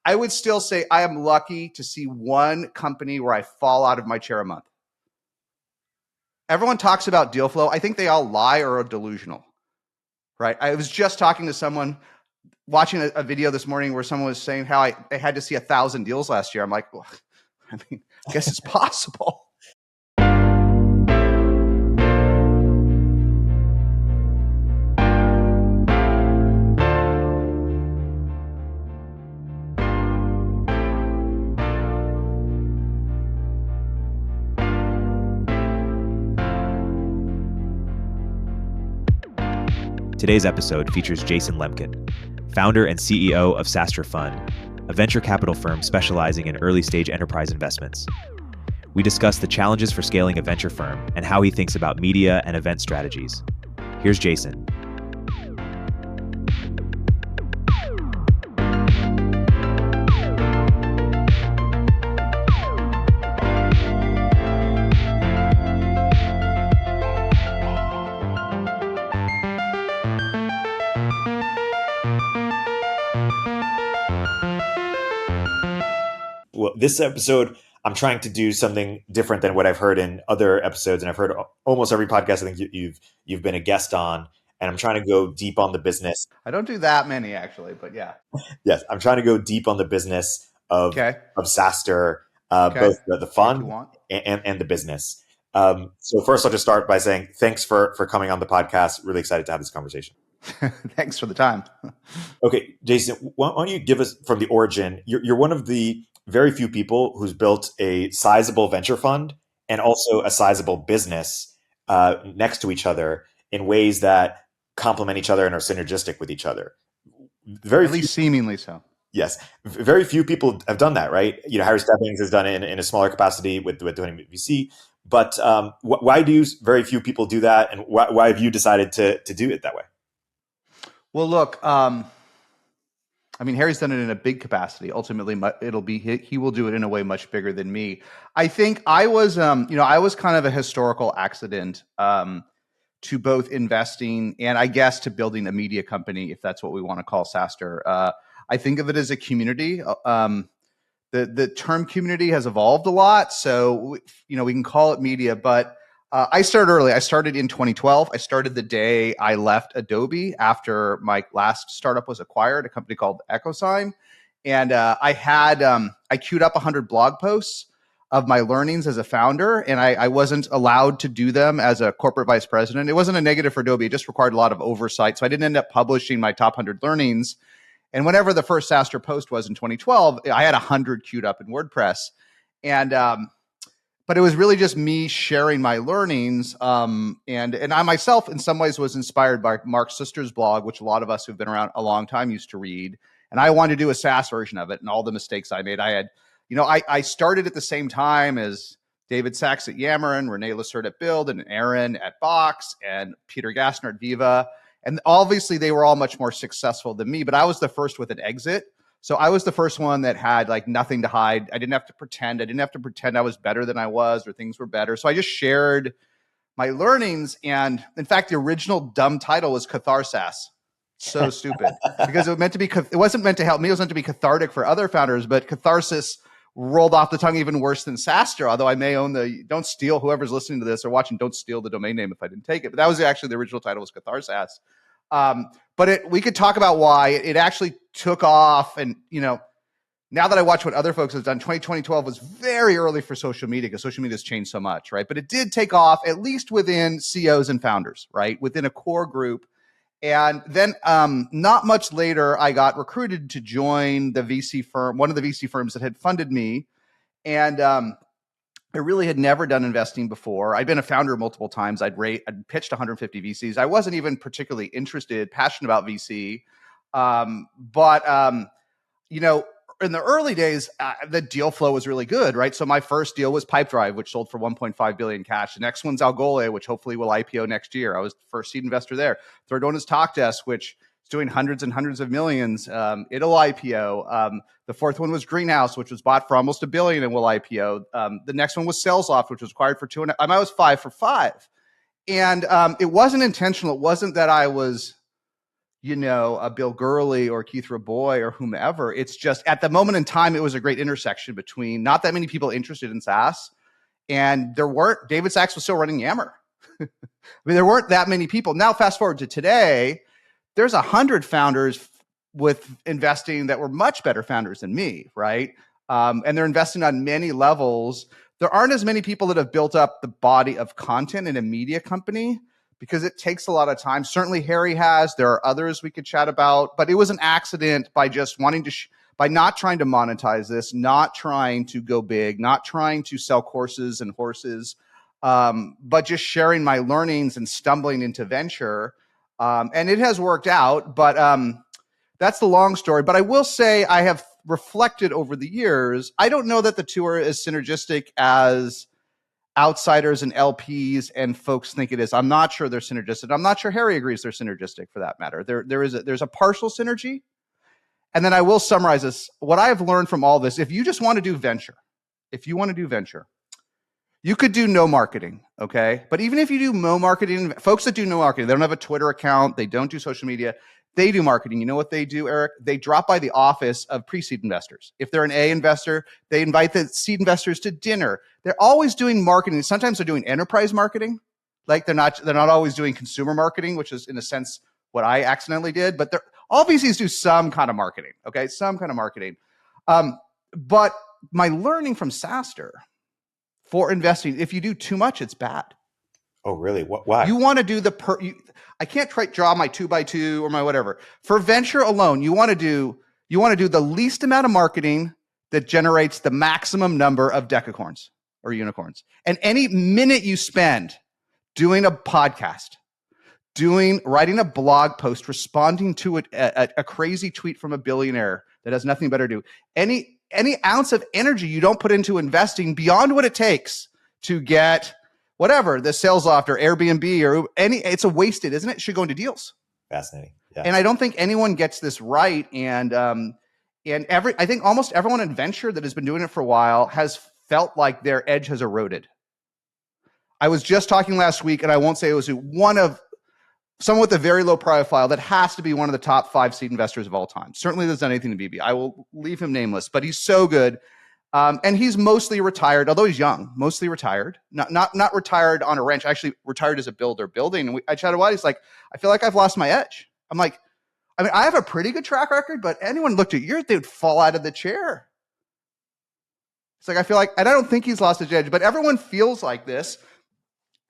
I would still say I am lucky to see one company where I fall out of my chair a month. Everyone talks about deal flow. I think they all lie or are delusional, right? I was just talking to someone, watching a video this morning where someone was saying how they had to see 1,000 deals last year. I'm like, well, I mean, I guess it's possible. Today's episode features Jason Lemkin, founder and CEO of SaaStr Fund, a venture capital firm specializing in early-stage enterprise investments. We discuss the challenges for scaling a venture firm and how he thinks about media and event strategies. Here's Jason. Well, this episode, I'm trying to do something different than what I've heard in other episodes, and I've heard almost every podcast I think you've been a guest on, and I'm trying to go deep on the business. I don't do that many actually, but yeah. Yes, I'm trying to go deep on the business of SaaStr, both the fund and the business. So first, I'll just start by saying thanks for coming on the podcast. Really excited to have this conversation. Thanks for the time. Okay, Jason, why don't you give us from the origin? You're one of the very few people who's built a sizable venture fund and also a sizable business next to each other in ways that complement each other and are synergistic with each other. At least seemingly so. Yes. Very few people have done that, right? Harry Stebbings has done it in a smaller capacity with doing VC. But why do very few people do that? And why have you decided to do it that way? Well, look, Harry's done it in a big capacity. Ultimately, he will do it in a way much bigger than me. I think I was kind of a historical accident to both investing and I guess to building a media company, if that's what we want to call SaaStr. I think of it as a community. The term community has evolved a lot, so we can call it media, but I started early. I started in 2012. I started the day I left Adobe after my last startup was acquired, a company called EchoSign. And I queued up 100 blog posts of my learnings as a founder, and I wasn't allowed to do them as a corporate vice president. It wasn't a negative for Adobe. It just required a lot of oversight. So I didn't end up publishing my top 100 learnings. And whenever the first SaaStr post was in 2012, I had 100 queued up in WordPress. And but it was really just me sharing my learnings. And I myself, in some ways, was inspired by Mark Sister's blog, which a lot of us who've been around a long time used to read. And I wanted to do a SaaS version of it and all the mistakes I made. I started at the same time as David Sachs at Yammer and Renee Lessert at Build and Aaron at Box and Peter Gassner at Viva. And obviously, they were all much more successful than me, but I was the first with an exit. So I was the first one that had nothing to hide. I didn't have to pretend. I didn't have to pretend I was better than I was or things were better. So I just shared my learnings. And in fact, the original dumb title was Catharsas. So stupid because it wasn't meant to help me. It was meant to be cathartic for other founders, but catharsis rolled off the tongue even worse than SaaStr. Although I may own don't steal, whoever's listening to this or watching, don't steal the domain name if I didn't take it. But that was actually the original title was Catharsas. But we could talk about why it actually took off. And, now that I watch what other folks have done, 2012 was very early for social media because social media has changed so much, right? But it did take off, at least within CEOs and founders, right? Within a core group. And then not much later, I got recruited to join the VC firm, one of the VC firms that had funded me. And I really had never done investing before. I'd been a founder multiple times. I'd pitched 150 VCs. I wasn't even particularly passionate about VC. But in the early days, the deal flow was really good, right? So my first deal was Pipedrive, which sold for 1.5 billion cash. The next one's Algole, which hopefully will IPO next year. I was the first seed investor there. Third one is TalkDesk, which is doing hundreds and hundreds of millions. It'll IPO. The fourth one was Greenhouse, which was bought for almost $1 billion and will IPO. The next one was SalesLoft, which was acquired for $2.5. I was 5 for 5. And it wasn't intentional. It wasn't that I was a Bill Gurley or Keith Raboy or whomever. It's just at the moment in time, it was a great intersection between not that many people interested in SaaS, and David Sachs was still running Yammer. I mean, there weren't that many people. Now, fast forward to today, there's 100 founders with investing that were much better founders than me, right? And they're investing on many levels. There aren't as many people that have built up the body of content in a media company because it takes a lot of time. Certainly Harry has. There are others we could chat about, but it was an accident by just wanting to, by not trying to monetize this, not trying to go big, not trying to sell courses and horses, but just sharing my learnings and stumbling into venture. And it has worked out, but that's the long story. But I will say I have reflected over the years. I don't know that the two are as synergistic as outsiders and LPs and folks think it is. I'm not sure they're synergistic. I'm not sure Harry agrees they're synergistic for that matter. There's a partial synergy. And then I will summarize this. What I have learned from all this, if you just want to do venture, you could do no marketing, okay? But even if you do no marketing, folks that do no marketing, they don't have a Twitter account, they don't do social media, they do marketing. You know what they do, Erik? They drop by the office of pre-seed investors. If they're an A investor, they invite the seed investors to dinner. They're always doing marketing. Sometimes they're doing enterprise marketing. Like they're not always doing consumer marketing, which is in a sense what I accidentally did. But all VCs do some kind of marketing, okay? Some kind of marketing. But my learning from SaaStr for investing, if you do too much, it's bad. Oh, really? Why? You want to do I can't draw my 2x2 or my whatever. For venture alone, you want to do the least amount of marketing that generates the maximum number of decacorns or unicorns. And any minute you spend doing a podcast, writing a blog post, responding to a crazy tweet from a billionaire that has nothing better to do, any ounce of energy you don't put into investing beyond what it takes to get whatever, the SalesLoft or Airbnb or it's a wasted, isn't it? It should go into deals. Fascinating. Yeah. And I don't think anyone gets this right. And I think almost everyone in venture that has been doing it for a while has felt like their edge has eroded. I was just talking last week, and I won't say it was someone with a very low profile that has to be one of the top 5 seed investors of all time. Certainly doesn't done anything to BB. I will leave him nameless, but he's so good. And he's mostly retired, although he's young, mostly retired, not retired on a ranch, actually retired as a builder building. And I chatted about it. He's like, I feel like I've lost my edge. I'm like, I have a pretty good track record, but anyone looked at yours, they'd fall out of the chair. It's like, I feel like, and I don't think he's lost his edge, but everyone feels like this.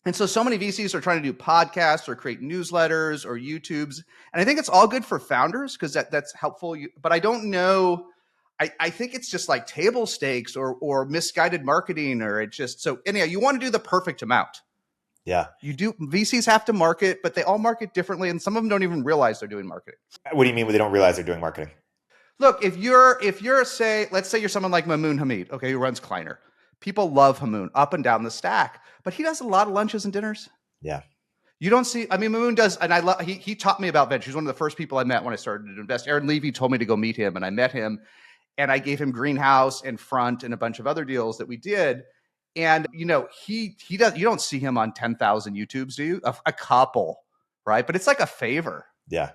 And so many VCs are trying to do podcasts or create newsletters or YouTubes. And I think it's all good for founders because that's helpful. But I don't know. I think it's just like table stakes or misguided marketing, or it just, so anyhow, you want to do the perfect amount. Yeah. VCs have to market, but they all market differently. And some of them don't even realize they're doing marketing. What do you mean when they don't realize they're doing marketing? Look, if you're let's say you're someone like Mamoon Hamid, okay, who runs Kleiner. People love Hamoon up and down the stack, but he does a lot of lunches and dinners. Yeah. You don't see, Mamoon does, and he taught me about venture. He's one of the first people I met when I started to invest. Aaron Levy told me to go meet him, and I met him, and I gave him Greenhouse and Front and a bunch of other deals that we did. And, he does, you don't see him on 10,000 YouTubes, do you? A couple, right? But it's like a favor. Yeah.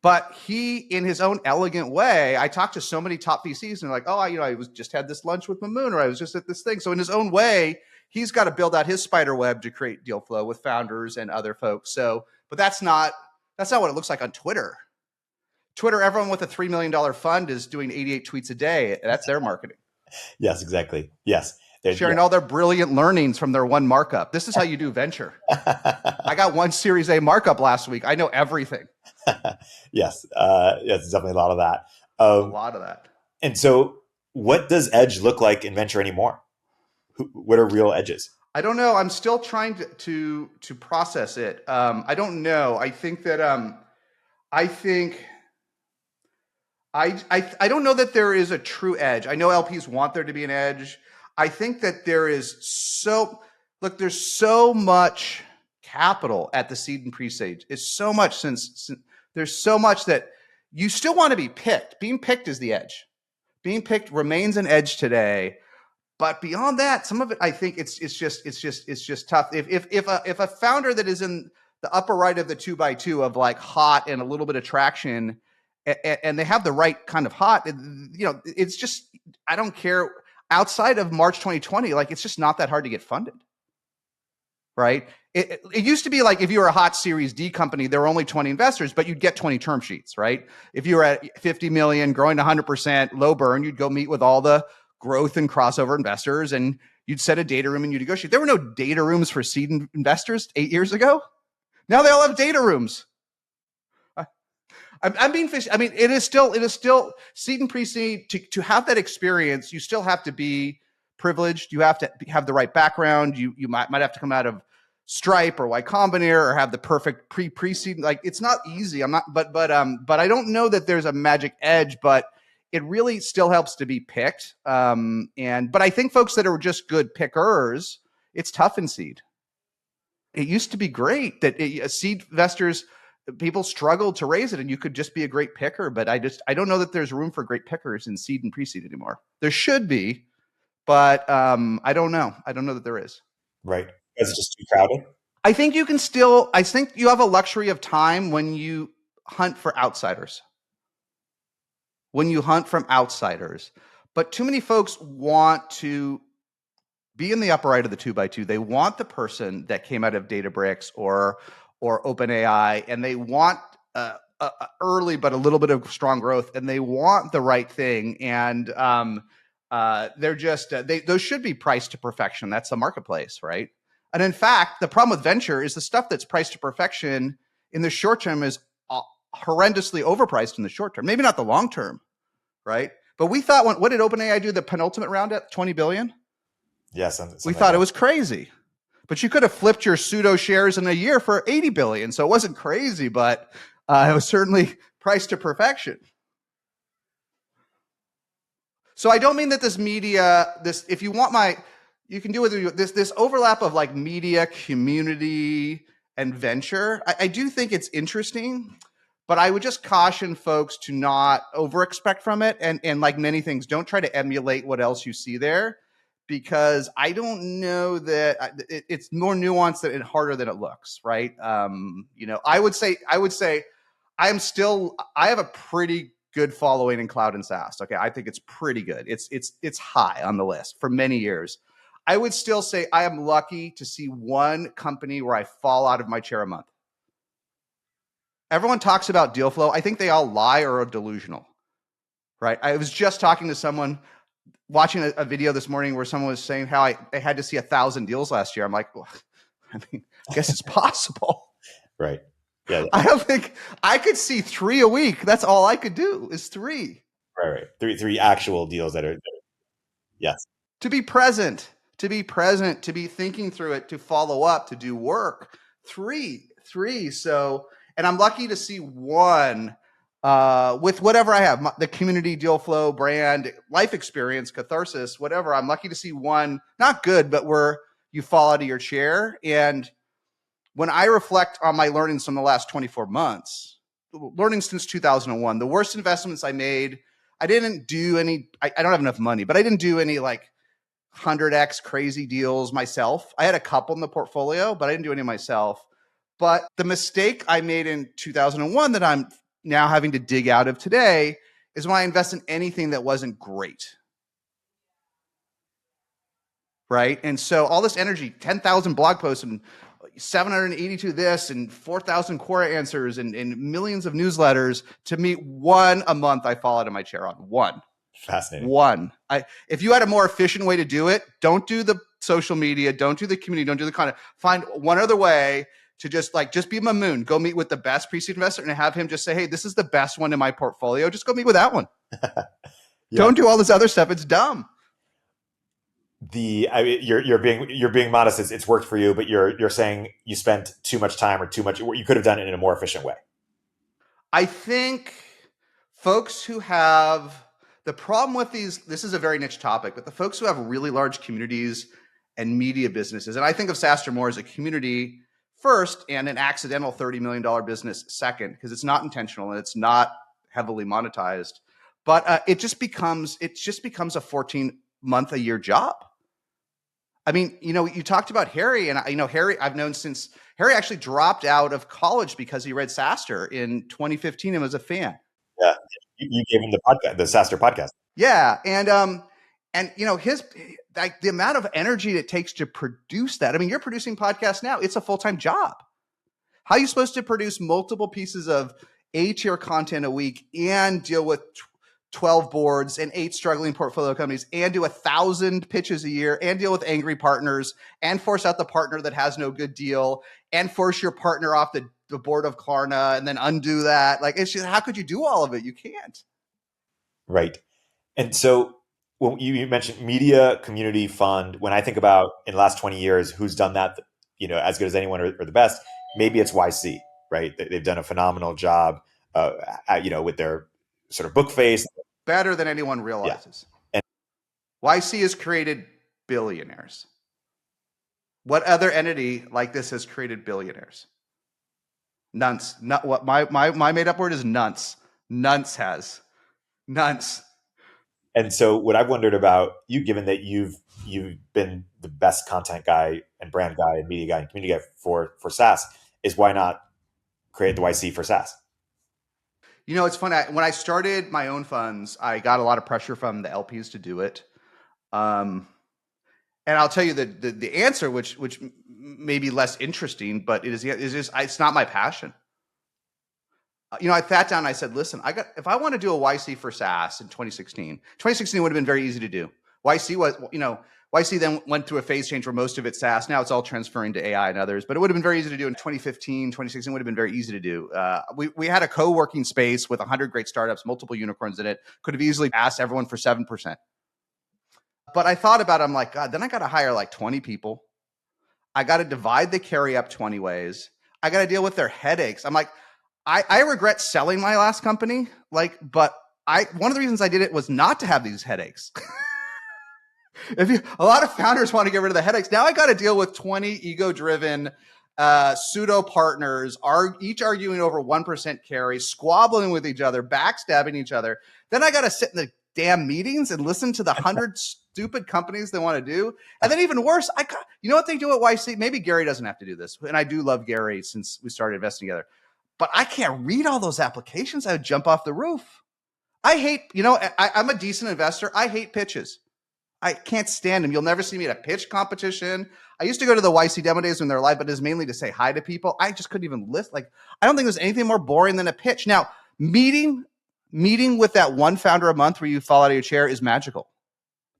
But he, in his own elegant way, I talked to so many top VCs and they're like, oh, I just had this lunch with Mamoon, or I was just at this thing. So in his own way, he's got to build out his spider web to create deal flow with founders and other folks. So, but that's not what it looks like on Twitter. Twitter, everyone with a $3 million fund is doing 88 tweets a day. That's their marketing. Yes, exactly. Yes. Sharing all their brilliant learnings from their one markup. This is how you do venture. I got one Series A markup last week. I know everything. Yes. Yes, definitely a lot of that. A lot of that. And so what does edge look like in venture anymore? What are real edges? I don't know. I'm still trying to process it. I don't know. I think that I don't know that there is a true edge. I know LPs want there to be an edge. I think that there's so much capital at the seed and pre-seed. It's so much since there's so much that you still want to be picked. Being picked is the edge. Being picked remains an edge today. But beyond that, some of it, I think it's just tough. If a founder that is in the upper right of the 2x2 of like hot and a little bit of traction, and they have the right kind of hot. It's just, I don't care. Outside of March 2020, like it's just not that hard to get funded, right? It used to be like if you were a hot Series D company, there were only 20 investors, but you'd get 20 term sheets, right? If you were at 50 million, growing to 100%, low burn, you'd go meet with all the growth and crossover investors and you'd set a data room and you negotiate. There were no data rooms for seed investors 8 years ago. Now they all have data rooms. I'm being fishy. I mean, it is still seed and pre-seed. To have that experience, you still have to be privileged. You have to have the right background. You might have to come out of Stripe or Y Combinator or have the perfect pre-seed. Like it's not easy. But I don't know that there's a magic edge, but it really still helps to be picked. But I think folks that are just good pickers, it's tough in seed. It used to be great that seed investors, people struggled to raise it and you could just be a great picker. But I don't know that there's room for great pickers in seed and pre-seed anymore. There should be, but I don't know. I don't know that there is. Right. Is it just too crowded? I think you have a luxury of time when you hunt for outsiders. But too many folks want to be in the upper right of the 2x2. They want the person that came out of Databricks or OpenAI, and they want early but a little bit of strong growth, and they want the right thing. And they're just those should be priced to perfection. That's the marketplace, right? And in fact, the problem with venture is the stuff that's priced to perfection in the short term is horrendously overpriced in the short term. Maybe not the long term, right? But we thought, what did OpenAI do the penultimate round at? 20 billion? Yes. We thought it was crazy. But you could have flipped your pseudo shares in a year for 80 billion. So it wasn't crazy, but it was certainly priced to perfection. So I don't mean that this media, if you want you can do it, this overlap of like media, community, and venture. I do think it's interesting, but I would just caution folks to not over expect from it. And like many things, don't try to emulate what else you see there, because I don't know that it's more nuanced and harder than it looks, right? I would say I have a pretty good following in cloud and SaaS. Okay, I think it's pretty good. It's high on the list for many years. I would still say I am lucky to see one company where I fall out of my chair a month. Everyone talks about deal flow. I think they all lie or are delusional, right? I was just talking to someone, watching a video this morning where someone was saying how they had to see 1,000 deals last year. I'm like, well, I guess it's possible. Right. Yeah. I don't think I could see 3 a week. That's all I could do is 3. Right. Three actual deals that are, yes. To be present, to be thinking through it, to follow up, to do work. 3. So, and I'm lucky to see one with whatever I have, the community, deal flow, brand, life experience, catharsis, whatever. I'm lucky to see one, not good, but where you fall out of your chair. And when I reflect on my learnings from the last 24 months, learning since 2001, the worst investments I made, I didn't do any, I don't have enough money, but I didn't do any like 100x crazy deals myself. I had a couple in the portfolio, but I didn't do any myself. But the mistake I made in 2001 that I'm now having to dig out of today is when I invest in anything that wasn't great. Right? And so all this energy, 10,000 blog posts and 782 this and 4,000 Quora answers and millions of newsletters to meet one a month I fall out of my chair on. One. Fascinating. One. If you had a more efficient way to do it, don't do the social media, don't do the community, don't do the content. Find one other way to just be Mamoon. Go meet with the best pre-seed investor and have him just say, hey, this is the best one in my portfolio. Just go meet with that one. Yeah. Don't do all this other stuff. It's dumb. You're being modest. It's worked for you, but you're saying you spent too much time or too much. You could have done it in a more efficient way. I think folks who have the problem with this is a very niche topic, but the folks who have really large communities and media businesses, and I think of SaaStr more as a community first and an accidental $30 million business second, because it's not intentional and it's not heavily monetized, but it just becomes a 14-month a year job. I mean, you talked about Harry, and Harry I've known since Harry actually dropped out of college because he read SaaStr in 2015 and was a fan. Yeah, you gave him the podcast, the SaaStr podcast. Yeah, and his like the amount of energy it takes to produce that. I mean, you're producing podcasts now; it's a full-time job. How are you supposed to produce multiple pieces of A-tier content a week and deal with 12 boards and 8 struggling portfolio companies and do 1,000 pitches a year and deal with angry partners and force out the partner that has no good deal and force your partner off the board of Klarna and then undo that? Like, it's just, how could you do all of it? You can't. Right. And so when you mentioned media community fund, when I think about in the last 20 years, who's done that, as good as anyone or the best, maybe it's YC, right? They've done a phenomenal job, with their sort of book face. Better than anyone realizes. Yeah. YC has created billionaires. What other entity like this has created billionaires? Nunce. Not what my made up word is nunce. Nunce has. Nunce. And so what I've wondered about you, given that you've been the best content guy and brand guy and media guy and community guy for SaaS, is why not create the YC for SaaS? It's funny. When I started my own funds, I got a lot of pressure from the LPs to do it. And I'll tell you the answer, which may be less interesting, but it's not my passion. I sat down and I said, listen, if I want to do a YC for SaaS in 2016 would have been very easy to do. YC then went through a phase change where most of it's SaaS. Now it's all transferring to AI and others, but it would have been very easy to do in 2015, 2016 would have been very easy to do. We had a co-working space with 100 great startups, multiple unicorns in it, could have easily asked everyone for 7%. But I thought about it, I'm like, God, then I got to hire like 20 people. I got to divide the carry up 20 ways. I got to deal with their headaches. I'm like, I regret selling my last company, but one of the reasons I did it was not to have these headaches. A lot of founders want to get rid of the headaches. Now I got to deal with 20 ego-driven pseudo partners, each arguing over 1% carry, squabbling with each other, backstabbing each other. Then I got to sit in the damn meetings and listen to the 100 stupid companies they want to do. And then even worse, what they do at YC? Maybe Gary doesn't have to do this. And I do love Gary since we started investing together. But I can't read all those applications. I would jump off the roof. I hate, I'm a decent investor. I hate pitches. I can't stand them. You'll never see me at a pitch competition. I used to go to the YC demo days when they're live, but it was mainly to say hi to people. I just couldn't even list. I don't think there's anything more boring than a pitch. Now, meeting with that one founder a month where you fall out of your chair is magical.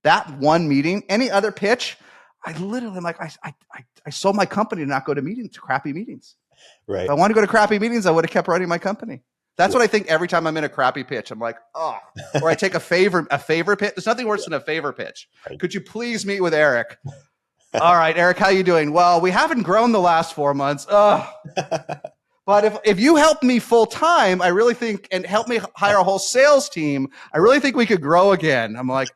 That one meeting, any other pitch, I literally am like, I sold my company to not go to crappy meetings. Right. If I want to go to crappy meetings, I would have kept running my company. That's what I think every time I'm in a crappy pitch. I'm like, oh, or I take a favor pitch. There's nothing worse than a favor pitch. Right. Could you please meet with Erik? All right, Erik, how you doing? Well, we haven't grown the last 4 months. But if you help me full time, I really think, and help me hire a whole sales team, I really think we could grow again. I'm like,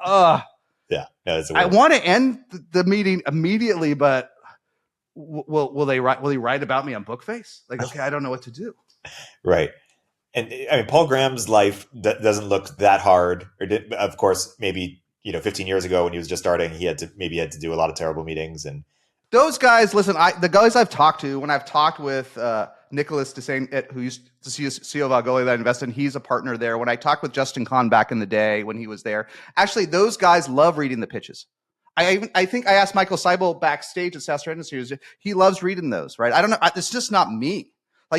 yeah, I want to end the meeting immediately, but will he write about me on Bookface? Okay, I don't know what to do. Right. And I mean, Paul Graham's life doesn't look that hard. Of course, maybe 15 years ago when he was just starting, he had to do a lot of terrible meetings. And those guys, listen, the guys I've talked to, when I've talked with Nicholas Dessain, who used to see CEO of Algolia that I invested in, he's a partner there. When I talked with Justin Kahn back in the day when he was there, actually, those guys love reading the pitches. I think I asked Michael Seibel backstage at SaaStr Industries. He loves reading those, right? I don't know. It's just not me.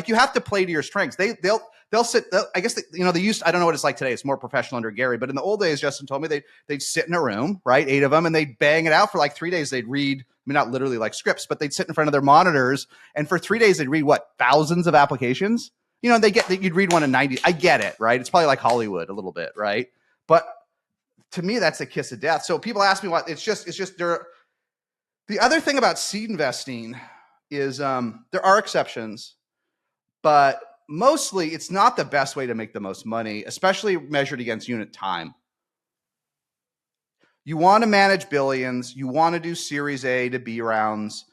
You have to play to your strengths. They'll sit. I guess they used. I don't know what it's like today. It's more professional under Gary. But in the old days, Justin told me they'd sit in a room, right, 8 of them, and they'd bang it out for 3 days. They'd read. I mean, not literally like scripts, but they'd sit in front of their monitors, and for 3 days they'd read thousands of applications. You'd read one in 90. I get it, right? It's probably like Hollywood a little bit, right? But to me, that's a kiss of death. So people ask me it's just there. The other thing about seed investing is there are exceptions. But mostly, it's not the best way to make the most money, especially measured against unit time. You want to manage billions. You want to do Series A to B rounds.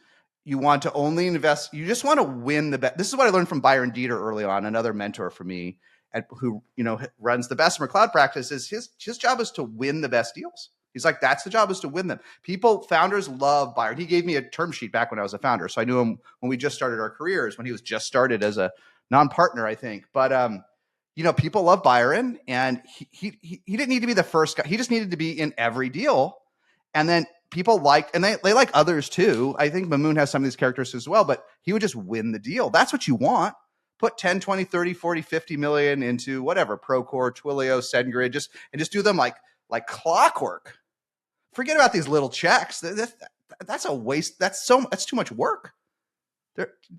You want to only invest. You just want to win the bet. This is what I learned from Byron Dieter early on, another mentor for me, who runs the Bessemer Cloud practice. Is his job is to win the best deals. He's like, that's the job, is to win them. Founders love Byron. He gave me a term sheet back when I was a founder. So I knew him when we just started our careers, when he was just started as a non-partner, I think. But, people love Byron, and he didn't need to be the first guy. He just needed to be in every deal. And then people liked, and they like others too. I think Mamoon has some of these characters as well, but he would just win the deal. That's what you want. Put 10, 20, 30, 40, 50 million into whatever, Procore, Twilio, SendGrid, just do them like clockwork. Forget about these little checks. That's a waste. That's too much work.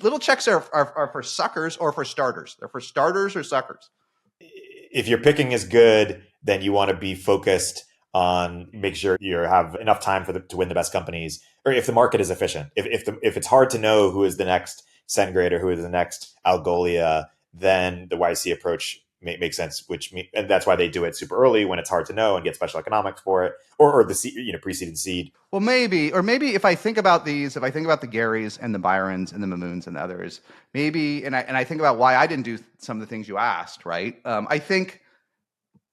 Little checks are for suckers or for starters. They're for starters or suckers. If your picking is good, then you want to be focused on make sure you have enough time to win the best companies, or if the market is efficient. If it's hard to know who is the next SendGrid or who is the next Algolia, then the YC approach makes sense. And that's why they do it super early when it's hard to know and get special economics for it, or the pre-seed and seed. Well, maybe if I think about the Garys and the Byrons and the Mamoons and the others, maybe, and I think about why I didn't do some of the things you asked, right? I think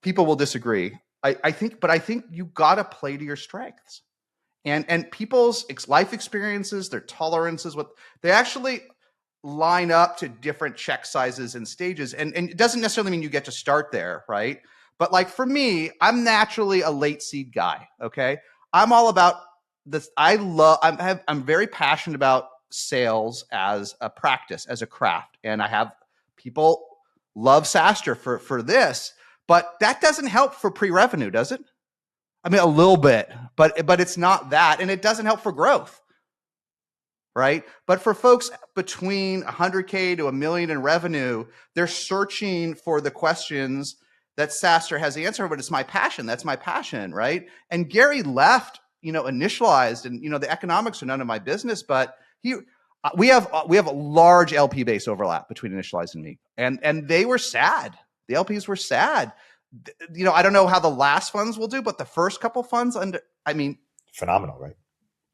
people will disagree. I think you got to play to your strengths, and people's life experiences, their tolerances, they actually line up to different check sizes and stages. And it doesn't necessarily mean you get to start there, right? But like for me, I'm naturally a late seed guy. Okay. I'm all about this. I'm very passionate about sales as a practice, as a craft. And I have people love SaaStr for this, but that doesn't help for pre-revenue, does it? I mean, a little bit, but it's not that. And it doesn't help for growth. Right. But for folks between 100K to $1 million in revenue, they're searching for the questions that SaaStr has the answer, but it's my passion. That's my passion. Right. And Gary left, initialized, and, the economics are none of my business, but we have a large LP base overlap between initialized and me. And they were sad. The LPs were sad. I don't know how the last funds will do, but the first couple funds phenomenal, right?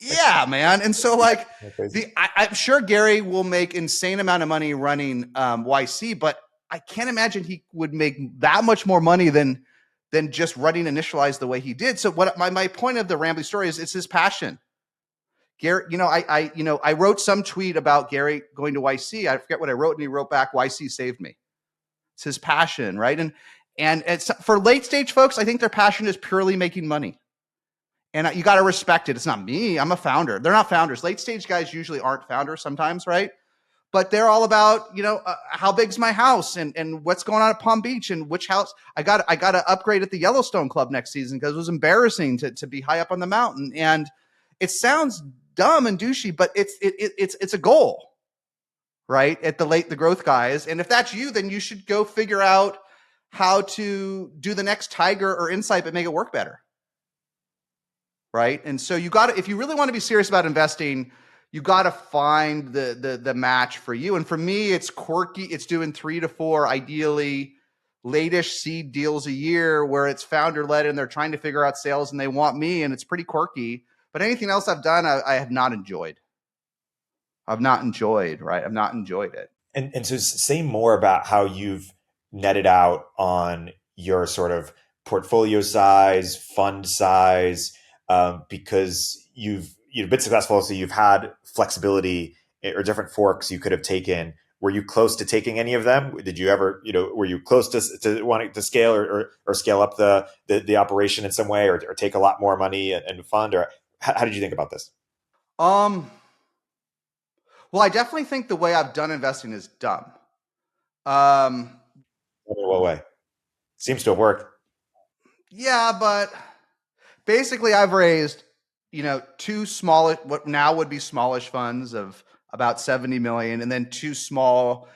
Yeah, man. And so I'm sure Gary will make insane amount of money running YC, but I can't imagine he would make that much more money than just running Initialize the way he did. So what my point of the rambling story is, it's his passion. Gary, I wrote some tweet about Gary going to YC. I forget what I wrote, and he wrote back, "YC saved me." It's his passion, right? And it's for late stage folks, I think their passion is purely making money. And you got to respect it. It's not me. I'm a founder. They're not founders. Late stage guys usually aren't founders sometimes, right? But they're all about, how big's my house and what's going on at Palm Beach and which house. I got to upgrade at the Yellowstone Club next season because it was embarrassing to be high up on the mountain. And it sounds dumb and douchey, but it's a goal, right? At the growth guys. And if that's you, then you should go figure out how to do the next Tiger or Insight, but make it work better. Right. And so if you really want to be serious about investing, you got to find the match for you. And for me, it's quirky. It's doing 3 to 4, ideally late-ish seed deals a year where it's founder led and they're trying to figure out sales and they want me, and it's pretty quirky. But anything else I've done, I have not enjoyed. Right. I've not enjoyed it. And so say more about how you've netted out on your sort of portfolio size, fund size, because you've been successful, so you've had flexibility or different forks you could have taken. Were you close to taking any of them? Did you ever, were you close to wanting to scale or scale up the operation in some way, or take a lot more money and fund? Or how did you think about this? Well, I definitely think the way I've done investing is dumb. What way? Seems to have worked. Yeah, but basically I've raised, 2 small, what now would be smallish funds of about 70 million, and then 2 small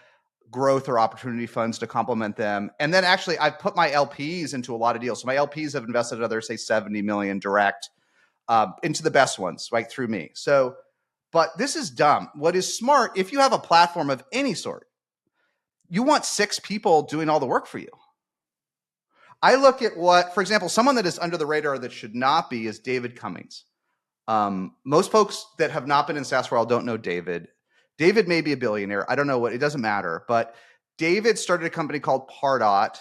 growth or opportunity funds to complement them. And then actually I've put my LPs into a lot of deals. So my LPs have invested another, say, 70 million direct into the best ones, right, through me. So, but this is dumb. What is smart, if you have a platform of any sort, you want 6 people doing all the work for you. I look at for example, someone that is under the radar that should not be is David Cummings. Most folks that have not been in SaaS world don't know David. David may be a billionaire. I don't know it doesn't matter. But David started a company called Pardot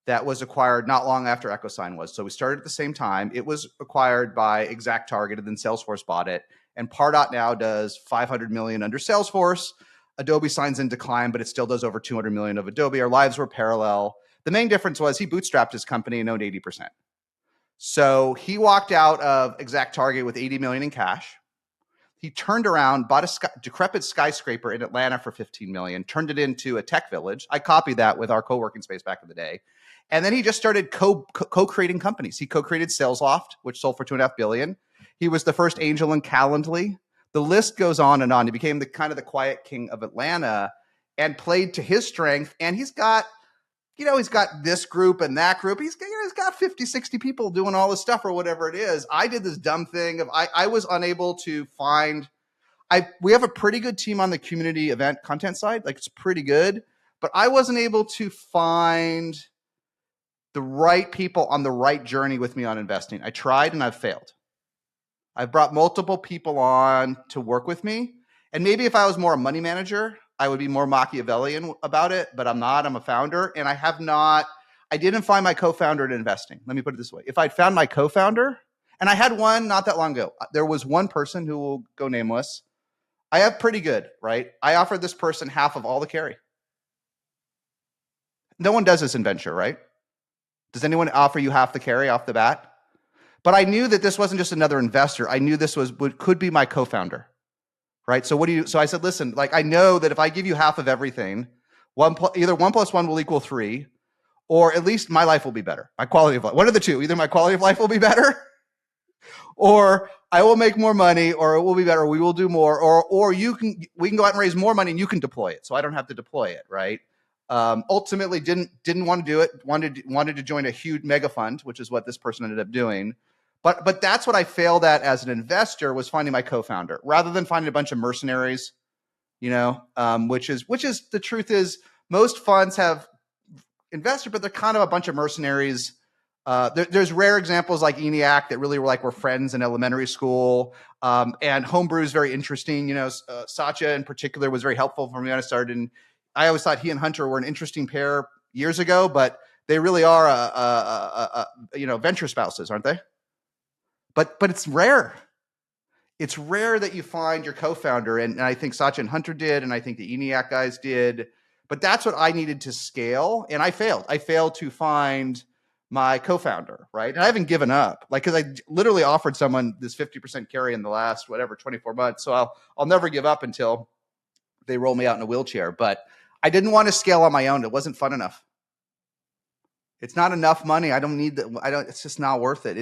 that was acquired not long after EchoSign was. So we started at the same time. It was acquired by ExactTarget, and then Salesforce bought it. And Pardot now does $500 million under Salesforce. Adobe Sign's in decline, but it still does over $200 million of Adobe. Our lives were parallel. The main difference was he bootstrapped his company and owned 80%. So he walked out of ExactTarget with $80 million in cash. He turned around, bought a decrepit skyscraper in Atlanta for $15 million, turned it into a tech village. I copied that with our co-working space back in the day. And then he just started co-creating companies. He co-created SalesLoft, which sold for $2.5 billion. He was the first angel in Calendly. The list goes on and on. He became the kind of the quiet king of Atlanta and played to his strength. And he's got this group and that group. He's got 50, 60 people doing all this stuff or whatever it is. I did this dumb thing of I was unable to find. We have a pretty good team on the community event content side. Like, it's pretty good, but I wasn't able to find the right people on the right journey with me on investing. I tried and I've failed. I've brought multiple people on to work with me. And maybe if I was more a money manager, I would be more Machiavellian about it, but I'm not. I'm a founder, and I didn't find my co-founder in investing. Let me put it this way. If I'd found my co-founder, and I had one not that long ago, there was one person who will go nameless. I have pretty good, right? I offered this person half of all the carry. No one does this in venture, right? Does anyone offer you half the carry off the bat? But I knew that this wasn't just another investor. I knew this could be my co-founder, right? So so I said, listen, like, I know that if I give you half of everything, either 1 + 1 will equal 3, or at least my life will be better. My quality of life, one of the two. Either my quality of life will be better, or I will make more money, or it will be better. We will do more, or we can go out and raise more money and you can deploy it, so I don't have to deploy it, right? Ultimately didn't want to do it. Wanted to join a huge mega fund, which is what this person ended up doing. But that's what I failed at as an investor, was finding my co-founder rather than finding a bunch of mercenaries, which is the truth is most funds have investors, but they're kind of a bunch of mercenaries. There's rare examples like ENIAC that really were friends in elementary school. And Homebrew is very interesting. Satya in particular was very helpful for me when I started. And I always thought he and Hunter were an interesting pair years ago, but they really are venture spouses, aren't they? But it's rare. It's rare that you find your co-founder, and I think Satya and Hunter did, and I think the ENIAC guys did. But that's what I needed to scale, and I failed. I failed to find my co-founder, right? And I haven't given up, because I literally offered someone this 50% carry in the last 24 months. So I'll never give up until they roll me out in a wheelchair. But I didn't want to scale on my own. It wasn't fun enough. It's not enough money. I don't need that. It's just not worth it.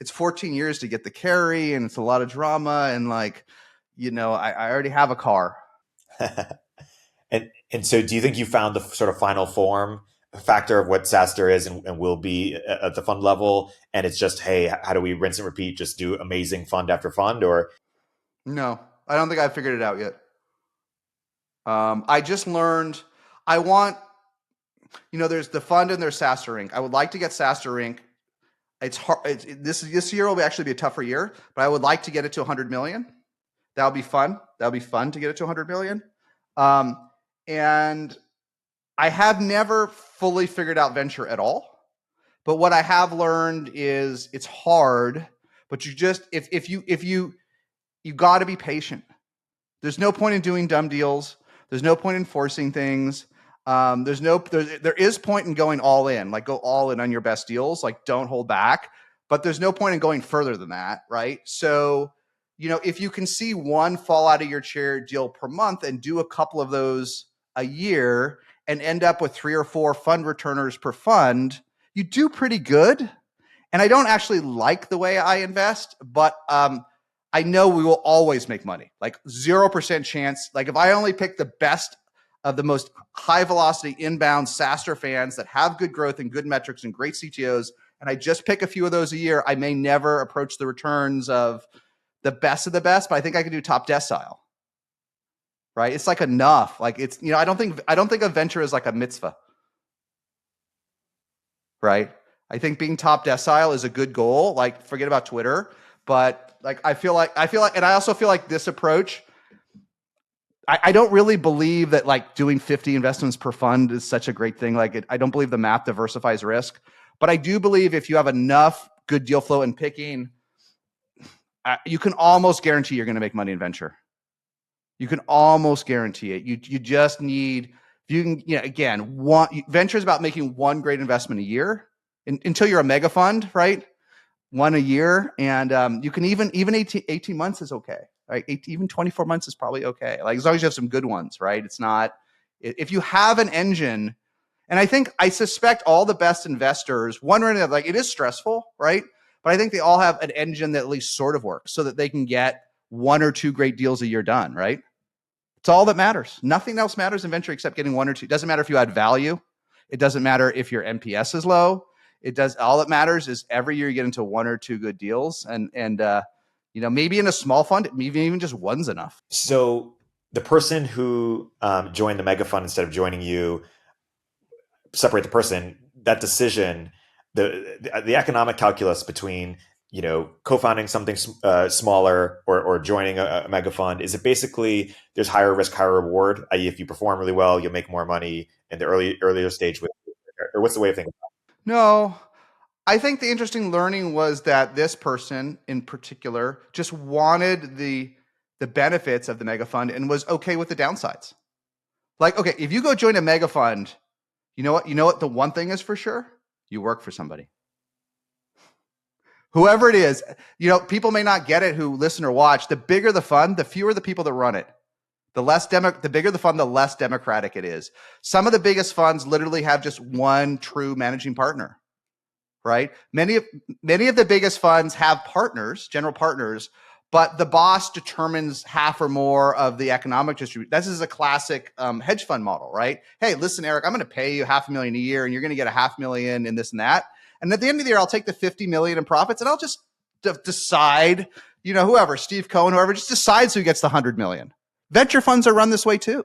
It's 14 years to get the carry, and it's a lot of drama. And I already have a car. and so, do you think you found the sort of final form factor of what SaaStr is and will be at the fund level? And it's just, hey, how do we rinse and repeat? Just do amazing fund after fund, or? No, I don't think I've figured it out yet. I just learned I want. There's the fund and there's SaaStr Inc. I would like to get SaaStr Inc. It's hard. This year will actually be a tougher year, but I would like to get it to 100 million. That'll be fun. That'll be fun to get it to 100 million. And I have never fully figured out venture at all. But what I have learned is it's hard, but you just, if you got to be patient. There's no point in doing dumb deals. There's no point in forcing things. There is point in going all in, go all in on your best deals, don't hold back, but there's no point in going further than that. Right. So, if you can see one fall out of your chair deal per month and do a couple of those a year and end up with 3 or 4 fund returners per fund, you do pretty good. And I don't actually like the way I invest, but, I know we will always make money, 0% chance. If I only pick the best of the most high velocity inbound SaaStr fans that have good growth and good metrics and great CTOs, and I just pick a few of those a year, I may never approach the returns of the best, but I think I can do top decile. Right? It's enough. It's, I don't think a venture is like a mitzvah. Right? I think being top decile is a good goal. Forget about Twitter, but I feel like, and I also feel like this approach, I don't really believe that like doing 50 investments per fund is such a great thing. I don't believe the math diversifies risk, but I do believe if you have enough good deal flow and picking, you can almost guarantee you're going to make money in venture. You can almost guarantee it. You just need, you can, again, venture is about making one great investment a year until you're a mega fund, right? One a year. And you can even 18 months is okay. Right? Even 24 months is probably okay. Like as long as you have some good ones, right? It's not, if you have an engine, and I suspect all the best investors, one or another, like it is stressful, right? But I think they all have an engine that at least sort of works so that they can get one or two great deals a year done, right? It's all that matters. Nothing else matters in venture except getting one or two. It doesn't matter if you add value. It doesn't matter if your NPS is low. All that matters is every year you get into one or two good deals, and maybe in a small fund, maybe even just one's enough. So the person who joined the mega fund instead of joining you, separate the person, that decision, the economic calculus between co-founding something smaller or joining a mega fund, is it basically there's higher risk, higher reward, i.e. if you perform really well, you'll make more money in the earlier stage, or what's the way of thinking? No, I think the interesting learning was that this person in particular just wanted the benefits of the mega fund and was okay with the downsides. Like, okay, if you go join a mega fund, you know what the one thing is for sure? You work for somebody. Whoever it is, people may not get it who listen or watch. The bigger the fund, the fewer the people that run it. The bigger the fund, the less democratic it is. Some of the biggest funds literally have just one true managing partner, right? Many of the biggest funds have partners, general partners, but the boss determines half or more of the economic distribution. This is a classic hedge fund model, right? Hey, listen, Eric, I'm going to pay you $500,000 a year, and you're going to get $500,000 in this and that. And at the end of the year, I'll take the $50 million in profits, and I'll just decide, whoever, Steve Cohen, whoever, just decides who gets the $100 million. Venture funds are run this way too.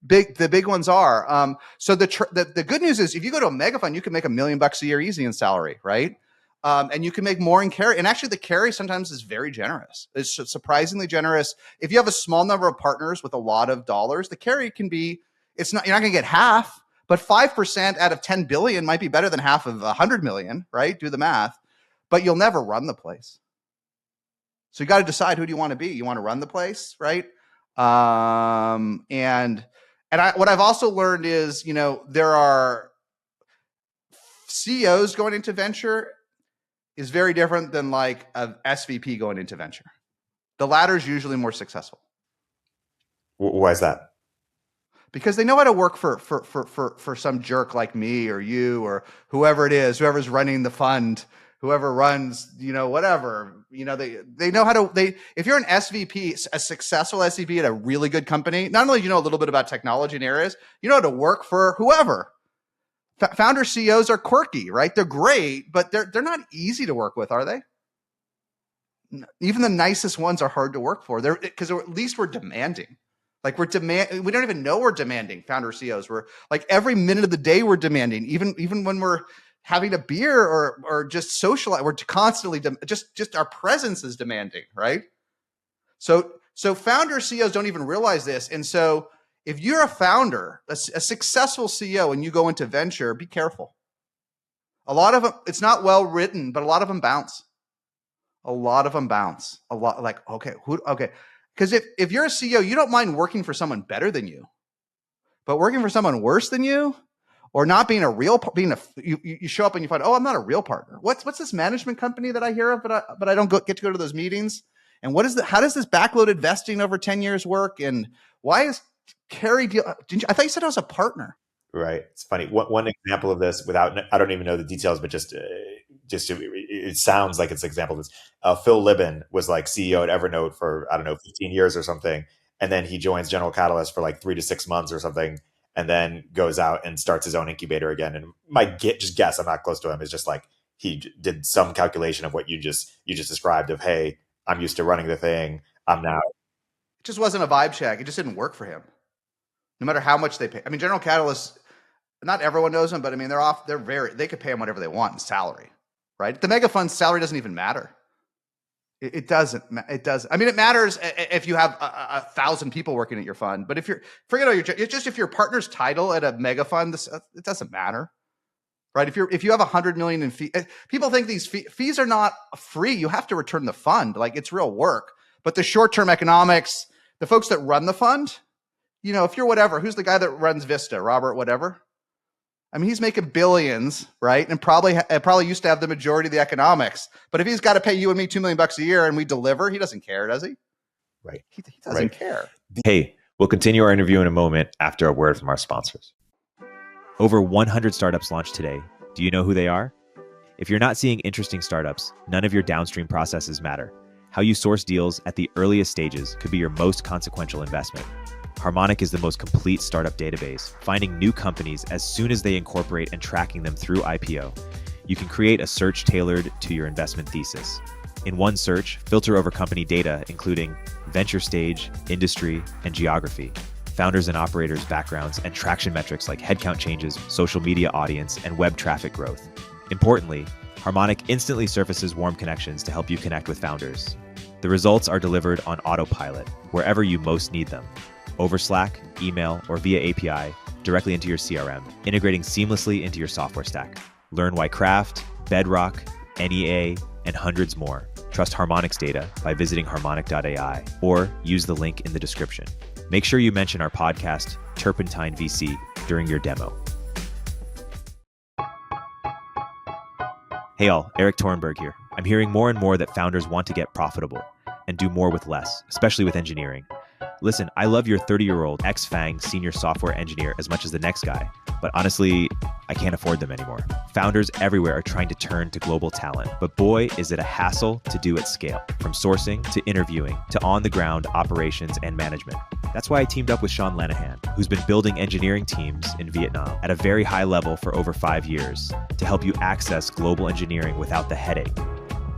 The big ones are. So the good news is, if you go to a mega fund, you can make $1 million a year easy in salary, right? And you can make more in carry. And actually, the carry sometimes is very generous. It's surprisingly generous. If you have a small number of partners with a lot of dollars, the carry can be. You're not going to get half, but 5% out of 10 billion might be better than half of 100 million, right? Do the math. But you'll never run the place. So you got to decide, who do you want to be? You want to run the place, right? What I've also learned is, there are CEOs going into venture is very different than like a SVP going into venture. The latter is usually more successful. Why is that? Because they know how to work for some jerk like me or you or whoever it is, whoever's running the fund, whoever runs, whatever, they know how to, if you're an SVP, a successful SVP at a really good company, not only do you know a little bit about technology and areas, you know how to work for whoever. Founder CEOs are quirky, right? They're great, but they're not easy to work with, are they? Even the nicest ones are hard to work for. Because at least we're demanding. Like we don't even know we're demanding. Founder CEOs, we're like every minute of the day we're demanding. Even when we're having a beer or just socialize, we're constantly just our presence is demanding, right? So founder CEOs don't even realize this, and so. If you're a founder, a successful CEO, and you go into venture, be careful. A lot of them, it's not well written, but a lot of them bounce. A lot like, okay. Because if you're a CEO, you don't mind working for someone better than you, but working for someone worse than you, or not being you show up and you find, oh, I'm not a real partner. What's this management company that I hear of, but I don't get to go to those meetings? And how does this backloaded vesting over 10 years work? And why is carry deal? I thought you said I was a partner. Right. It's funny. One example of this, I don't even know the details, but it sounds like it's an example of this. Phil Libin was like CEO at Evernote for, 15 years or something. And then he joins General Catalyst for like 3 to 6 months or something. And then goes out and starts his own incubator again. And my guess, I'm not close to him, is just like he did some calculation of what you just described of, hey, I'm used to running the thing. I'm now. It just wasn't a vibe check. It just didn't work for him. No matter how much they pay. I mean, General Catalyst, not everyone knows them, but I mean, they could pay them whatever they want in salary, right? The mega fund's salary doesn't even matter. It doesn't. It doesn't. I mean, it matters if you have 1,000 people working at your fund. But if forget all it's just if your partner's title at a mega fund, it doesn't matter, right? If you have 100 million in fees, people think these fees are not free. You have to return the fund, like it's real work. But the short-term economics, the folks that run the fund, if you're whatever, who's the guy that runs Vista, Robert, whatever. I mean, he's making billions, right? And probably used to have the majority of the economics. But if he's got to pay you and me $2 million a year and we deliver, he doesn't care, does he? Right. He doesn't care. Hey, we'll continue our interview in a moment after a word from our sponsors. Over 100 startups launched today. Do you know who they are? If you're not seeing interesting startups, none of your downstream processes matter. How you source deals at the earliest stages could be your most consequential investment. Harmonic is the most complete startup database, finding new companies as soon as they incorporate and tracking them through IPO. You can create a search tailored to your investment thesis. In one search, filter over company data, including venture stage, industry, and geography, founders and operators' backgrounds, and traction metrics like headcount changes, social media audience, and web traffic growth. Importantly, Harmonic instantly surfaces warm connections to help you connect with founders. The results are delivered on autopilot, wherever you most need them. Over Slack, email, or via API, directly into your CRM, integrating seamlessly into your software stack. Learn why Craft, Bedrock, NEA, and hundreds more trust Harmonic's data by visiting harmonic.ai or use the link in the description. Make sure you mention our podcast, Turpentine VC, during your demo. Hey all, Erik Torenberg here. I'm hearing more and more that founders want to get profitable and do more with less, especially with engineering. Listen, I love your 30-year-old ex-FANG senior software engineer as much as the next guy, but honestly, I can't afford them anymore. Founders everywhere are trying to turn to global talent, but boy, is it a hassle to do at scale, from sourcing to interviewing to on-the-ground operations and management. That's why I teamed up with Sean Lanahan, who's been building engineering teams in Vietnam at a very high level for over 5 years to help you access global engineering without the headache.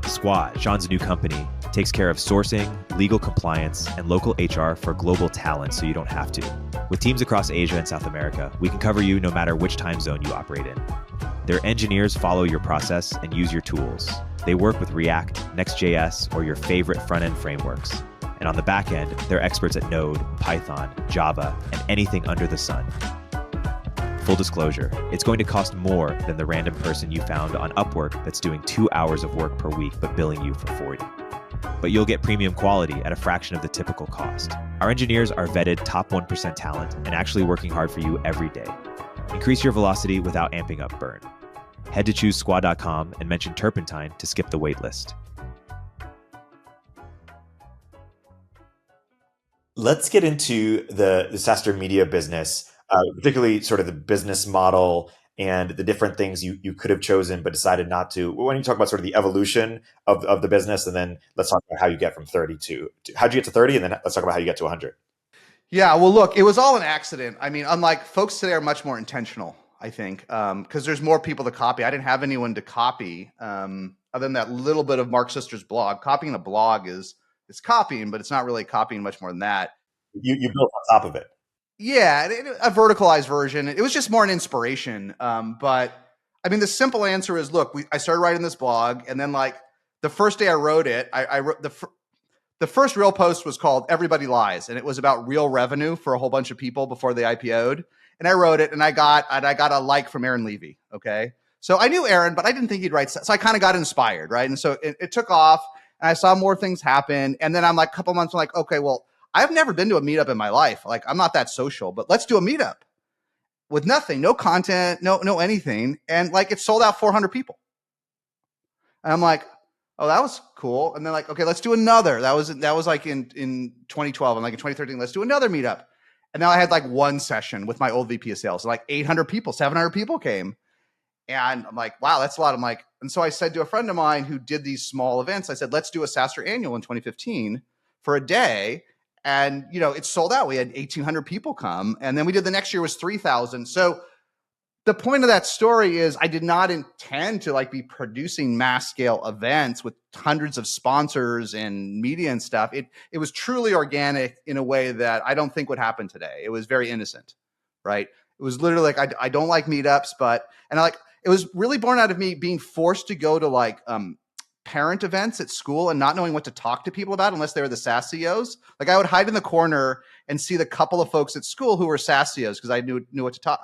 Squad, Sean's new company, takes care of sourcing, legal compliance, and local HR for global talent so you don't have to. With teams across Asia and South America, we can cover you no matter which time zone you operate in. Their engineers follow your process and use your tools. They work with React, Next.js, or your favorite front-end frameworks. And on the back end, they're experts at Node, Python, Java, and anything under the sun. Full disclosure, it's going to cost more than the random person you found on Upwork that's doing 2 hours of work per week but billing you for 40. But you'll get premium quality at a fraction of the typical cost. Our engineers are vetted top 1% talent and actually working hard for you every day. Increase your velocity without amping up burn. Head to choosesquad.com and mention Turpentine to skip the waitlist. Let's get into the SaaStr media business, particularly sort of the business model and the different things you could have chosen but decided not to. Why don't you talk about sort of the evolution of the business, and then let's talk about how you get from 30 to how'd you get to 30, and then let's talk about how you get to 100. Yeah, well, look, it was all an accident. I mean, unlike folks today are much more intentional, I think, because there's more people to copy. I didn't have anyone to copy other than that little bit of Mark Sister's blog. Copying a blog is copying, but it's not really copying much more than that. You built on top of it. Yeah, a verticalized version. It was just more an inspiration. But I mean, the simple answer is, look, I started writing this blog, and then like the first day I wrote it, I wrote the first real post was called "Everybody Lies," and it was about real revenue for a whole bunch of people before they IPO'd. And I wrote it, and I got a like from Aaron Levy. Okay, so I knew Aaron, but I didn't think he'd write. So I kind of got inspired, right? And so it took off, and I saw more things happen. And then I'm like, a couple months, I'm like, okay, well, I've never been to a meetup in my life. Like, I'm not that social, but let's do a meetup with nothing, no content, no anything. And like, it sold out 400 people. And I'm like, oh, that was cool. And then like, okay, let's do another. That was like in 2012. And like in 2013, let's do another meetup. And now I had like one session with my old VP of sales. Like 800 people, 700 people came. And I'm like, wow, that's a lot. I'm like, and so I said to a friend of mine who did these small events, I said, let's do a SaaStr annual in 2015 for a day. And, it sold out. We had 1,800 people come. And then we did the next year was 3,000. So the point of that story is I did not intend to like be producing mass scale events with hundreds of sponsors and media and stuff. It was truly organic in a way that I don't think would happen today. It was very innocent, right? It was literally like, I don't like meetups, it was really born out of me being forced to go to like parent events at school and not knowing what to talk to people about unless they were the SaaS CEOs. Like I would hide in the corner and see the couple of folks at school who were SaaS CEOs because I knew what to talk.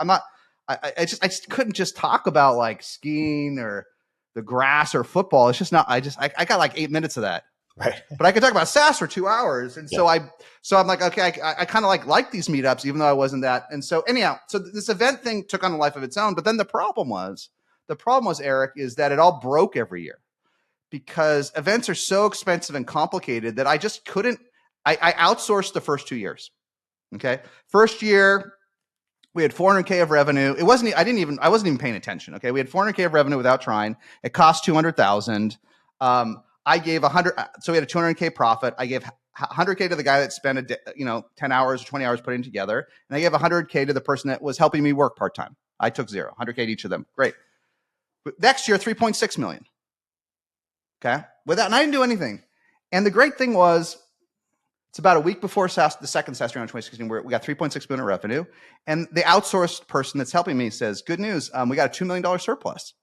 I just couldn't just talk about like skiing or the grass or football. It's just not. I got like 8 minutes of that. Right. But I could talk about SaaS for 2 hours. And so I'm like, okay, I kind of like these meetups, even though I wasn't that. And so anyhow, so this event thing took on a life of its own. But then the problem was, Erik, is that it all broke every year because events are so expensive and complicated that I just couldn't, I outsourced the first 2 years. Okay. First year, we had 400K of revenue. I wasn't even paying attention. Okay. We had 400K of revenue without trying. It cost 200,000. I gave 100. So we had a 200K profit. I gave 100K to the guy that spent 10 hours or 20 hours putting it together. And I gave 100K to the person that was helping me work part-time. I took 0, 100K to each of them. Great. But next year, 3.6 million. Okay. And I didn't do anything. And the great thing was, it's about a week before the second SaaS round in 2016, where we got 3.6 million in revenue. And the outsourced person that's helping me says, good news, we got a $2 million surplus.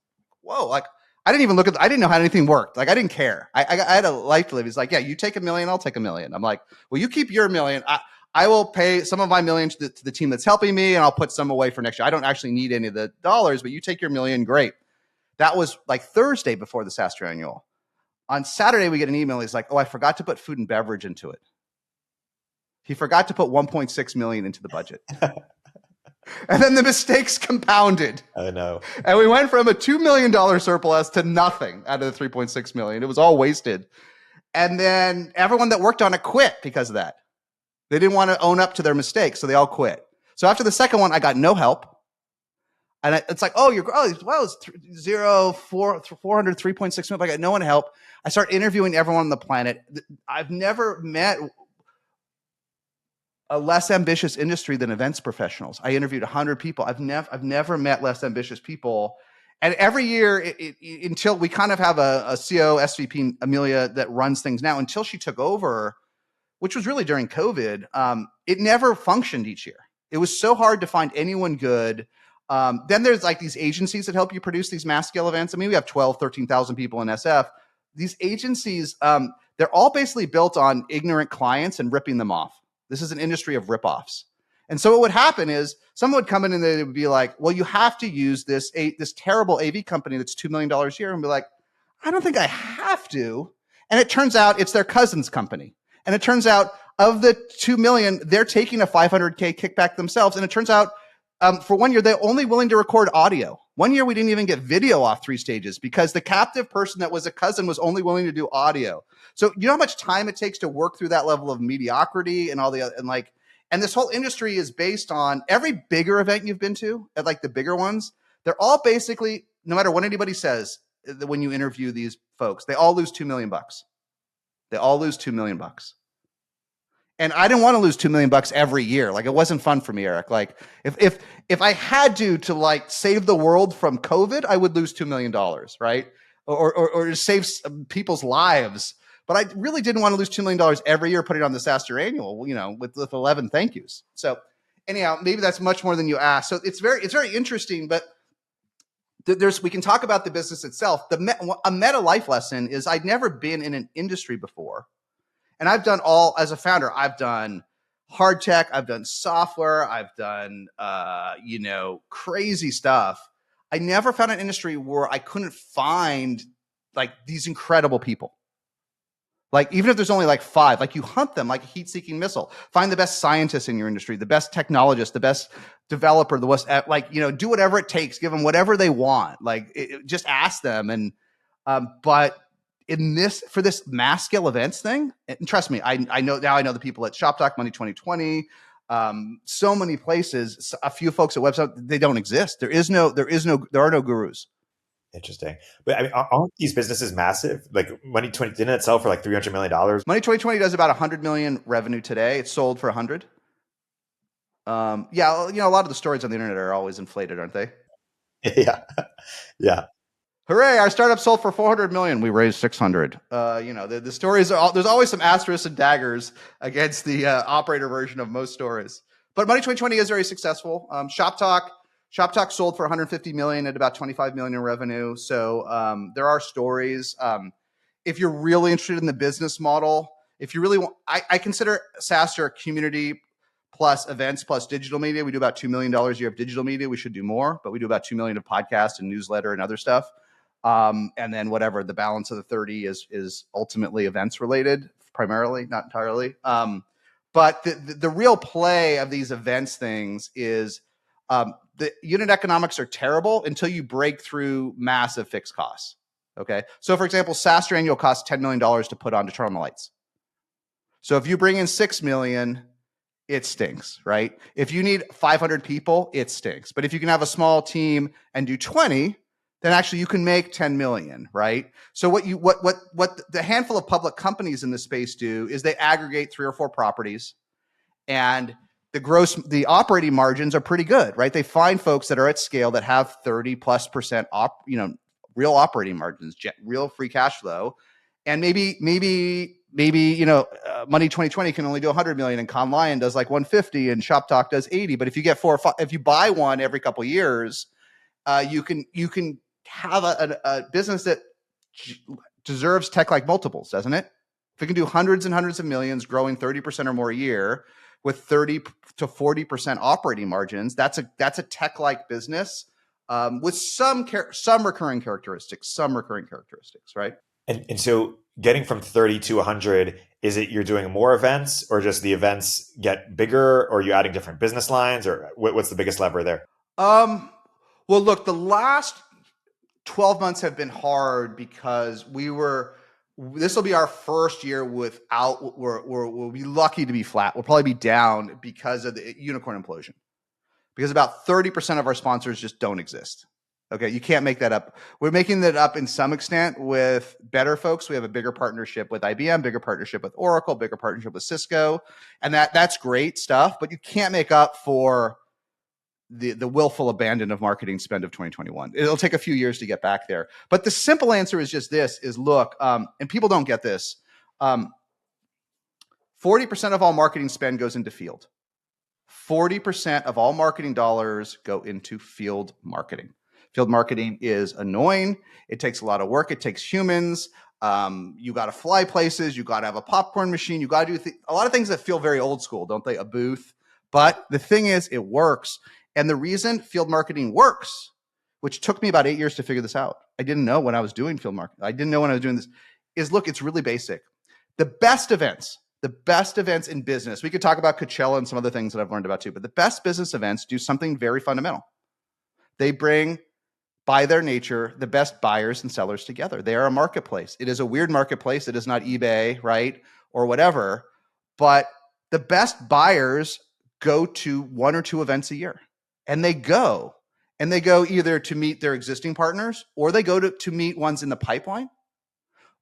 Whoa, like I didn't even I didn't know how anything worked. Like I didn't care. I had a life to live. He's like, yeah, you take $1 million, I'll take $1 million. I'm like, well, you keep your $1 million. I will pay some of my $1 million to the team that's helping me, and I'll put some away for next year. I don't actually need any of the dollars, but you take your $1 million, great. That was like Thursday before the SaaStr annual. On Saturday, we get an email. He's like, oh, I forgot to put food and beverage into it. He forgot to put 1.6 million into the budget. And then the mistakes compounded. I know. And we went from a $2 million surplus to nothing out of the 3.6 million. It was all wasted. And then everyone that worked on it quit because of that. They didn't want to own up to their mistakes, so they all quit. So after the second one, I got no help. And it's like, it's 400, 3.6 million. I got no one to help. I start interviewing everyone on the planet. I've never met a less ambitious industry than events professionals. I interviewed 100 people. I've never met less ambitious people. And every year, until we kind of have a CEO, SVP, Amelia, that runs things now, until she took over, which was really during COVID, it never functioned each year. It was so hard to find anyone good. Then there's like these agencies that help you produce these mass scale events. I mean, we have 12, 13,000 people in SF. These agencies, they're all basically built on ignorant clients and ripping them off. This is an industry of ripoffs. And so what would happen is someone would come in and they would be like, well, you have to use this terrible AV company that's $2 million a year, and be like, I don't think I have to. And it turns out it's their cousin's company. And it turns out of the 2 million, they're taking a 500K kickback themselves. And it turns out for 1 year, they're only willing to record audio. 1 year, we didn't even get video off 3 stages because the captive person that was a cousin was only willing to do audio. So you know how much time it takes to work through that level of mediocrity and all the other, and this whole industry is based on every bigger event you've been to, at like the bigger ones, they're all basically, no matter what anybody says, when you interview these folks, they all lose $2 million. They all lose $2 million. And I didn't want to lose $2 million every year. Like it wasn't fun for me, Erik. Like if I had to like save the world from COVID, I would lose $2 million, right? Or to save people's lives. But I really didn't want to lose $2 million every year putting on the SaaStr annual, with 11 thank yous. So anyhow, maybe that's much more than you asked. So it's very interesting, but we can talk about the business itself. A meta life lesson is I'd never been in an industry before. And I've done as a founder, I've done hard tech, I've done software, I've done, crazy stuff. I never found an industry where I couldn't find like these incredible people. Like, even if there's only like 5, like you hunt them like a heat-seeking missile. Find the best scientists in your industry, the best technologist, the best developer, the most, do whatever it takes, give them whatever they want. Just ask them. And, but for this mass scale events thing, and trust me, I know the people at ShopTalk, Money 2020, so many places, a few folks at website, they don't exist. There are no gurus. Interesting. But I mean, aren't these businesses massive? Like Money 20 didn't it sell for like $300 million? Money 2020 does about 100 million revenue today. It's sold for 100. A lot of the stories on the internet are always inflated, aren't they? Yeah. Hooray! Our startup sold for 400 million. We raised 600. The stories are there's always some asterisks and daggers against the operator version of most stories. But Money 2020 is very successful. ShopTalk sold for 150 million at about 25 million in revenue. So there are stories. if you're really interested in the business model, if you really want, I consider SaaStr a community plus events plus digital media. We do about $2 million a year of digital media. We should do more, but we do about $2 million of podcast and newsletter and other stuff. And then whatever the balance of the 30 is ultimately events related, primarily, not entirely. But the real play of these events things is the unit economics are terrible until you break through massive fixed costs. Okay. So for example, SaaStr annual costs $10 million to put on to turn on the lights. So if you bring in 6 million, it stinks, right? If you need 500 people, it stinks. But if you can have a small team and do 20, then actually you can make 10 million, right? So what the handful of public companies in this space do is they aggregate 3 or 4 properties, and the operating margins are pretty good, right? They find folks that are at scale that have 30+% real operating margins, real free cash flow, and maybe Money 2020 can only do 100 million, and Con Lion does like 150, and Shop Talk does 80. But if you get 4 or 5, if you buy one every couple of years, you can have a business that deserves tech-like multiples, doesn't it? If it can do hundreds and hundreds of millions, growing 30% or more a year with 30 to 40% operating margins, that's a tech-like business with some recurring characteristics, right? And so getting from 30 to 100, is it you're doing more events, or just the events get bigger, or are you adding different business lines, or what's the biggest lever there? Well, look, the last 12 months have been hard because this will be our first year without, we'll be lucky to be flat. We'll probably be down because of the unicorn implosion, because about 30% of our sponsors just don't exist. Okay, you can't make that up. We're making that up in some extent with better folks. We have a bigger partnership with IBM, bigger partnership with Oracle, bigger partnership with Cisco, and that's great stuff. But you can't make up for the willful abandon of marketing spend of 2021. It'll take a few years to get back there. But the simple answer is just this: look, and people don't get this. 40% of all marketing spend goes into field. 40% of all marketing dollars go into field marketing. Field marketing is annoying. It takes a lot of work. It takes humans. You got to fly places. You got to have a popcorn machine. You got to do a lot of things that feel very old school, don't they? A booth. But the thing is, it works. And the reason field marketing works, which took me about 8 years to figure this out. I didn't know when I was doing field marketing. I didn't know when I was doing this. Is look, it's really basic. The best events in business. We could talk about Coachella and some other things that I've learned about too. But the best business events do something very fundamental. They bring, by their nature, the best buyers and sellers together. They are a marketplace. It is a weird marketplace. It is not eBay, right? Or whatever. But the best buyers go to 1 or 2 events a year. And they go either to meet their existing partners, or they go to meet ones in the pipeline,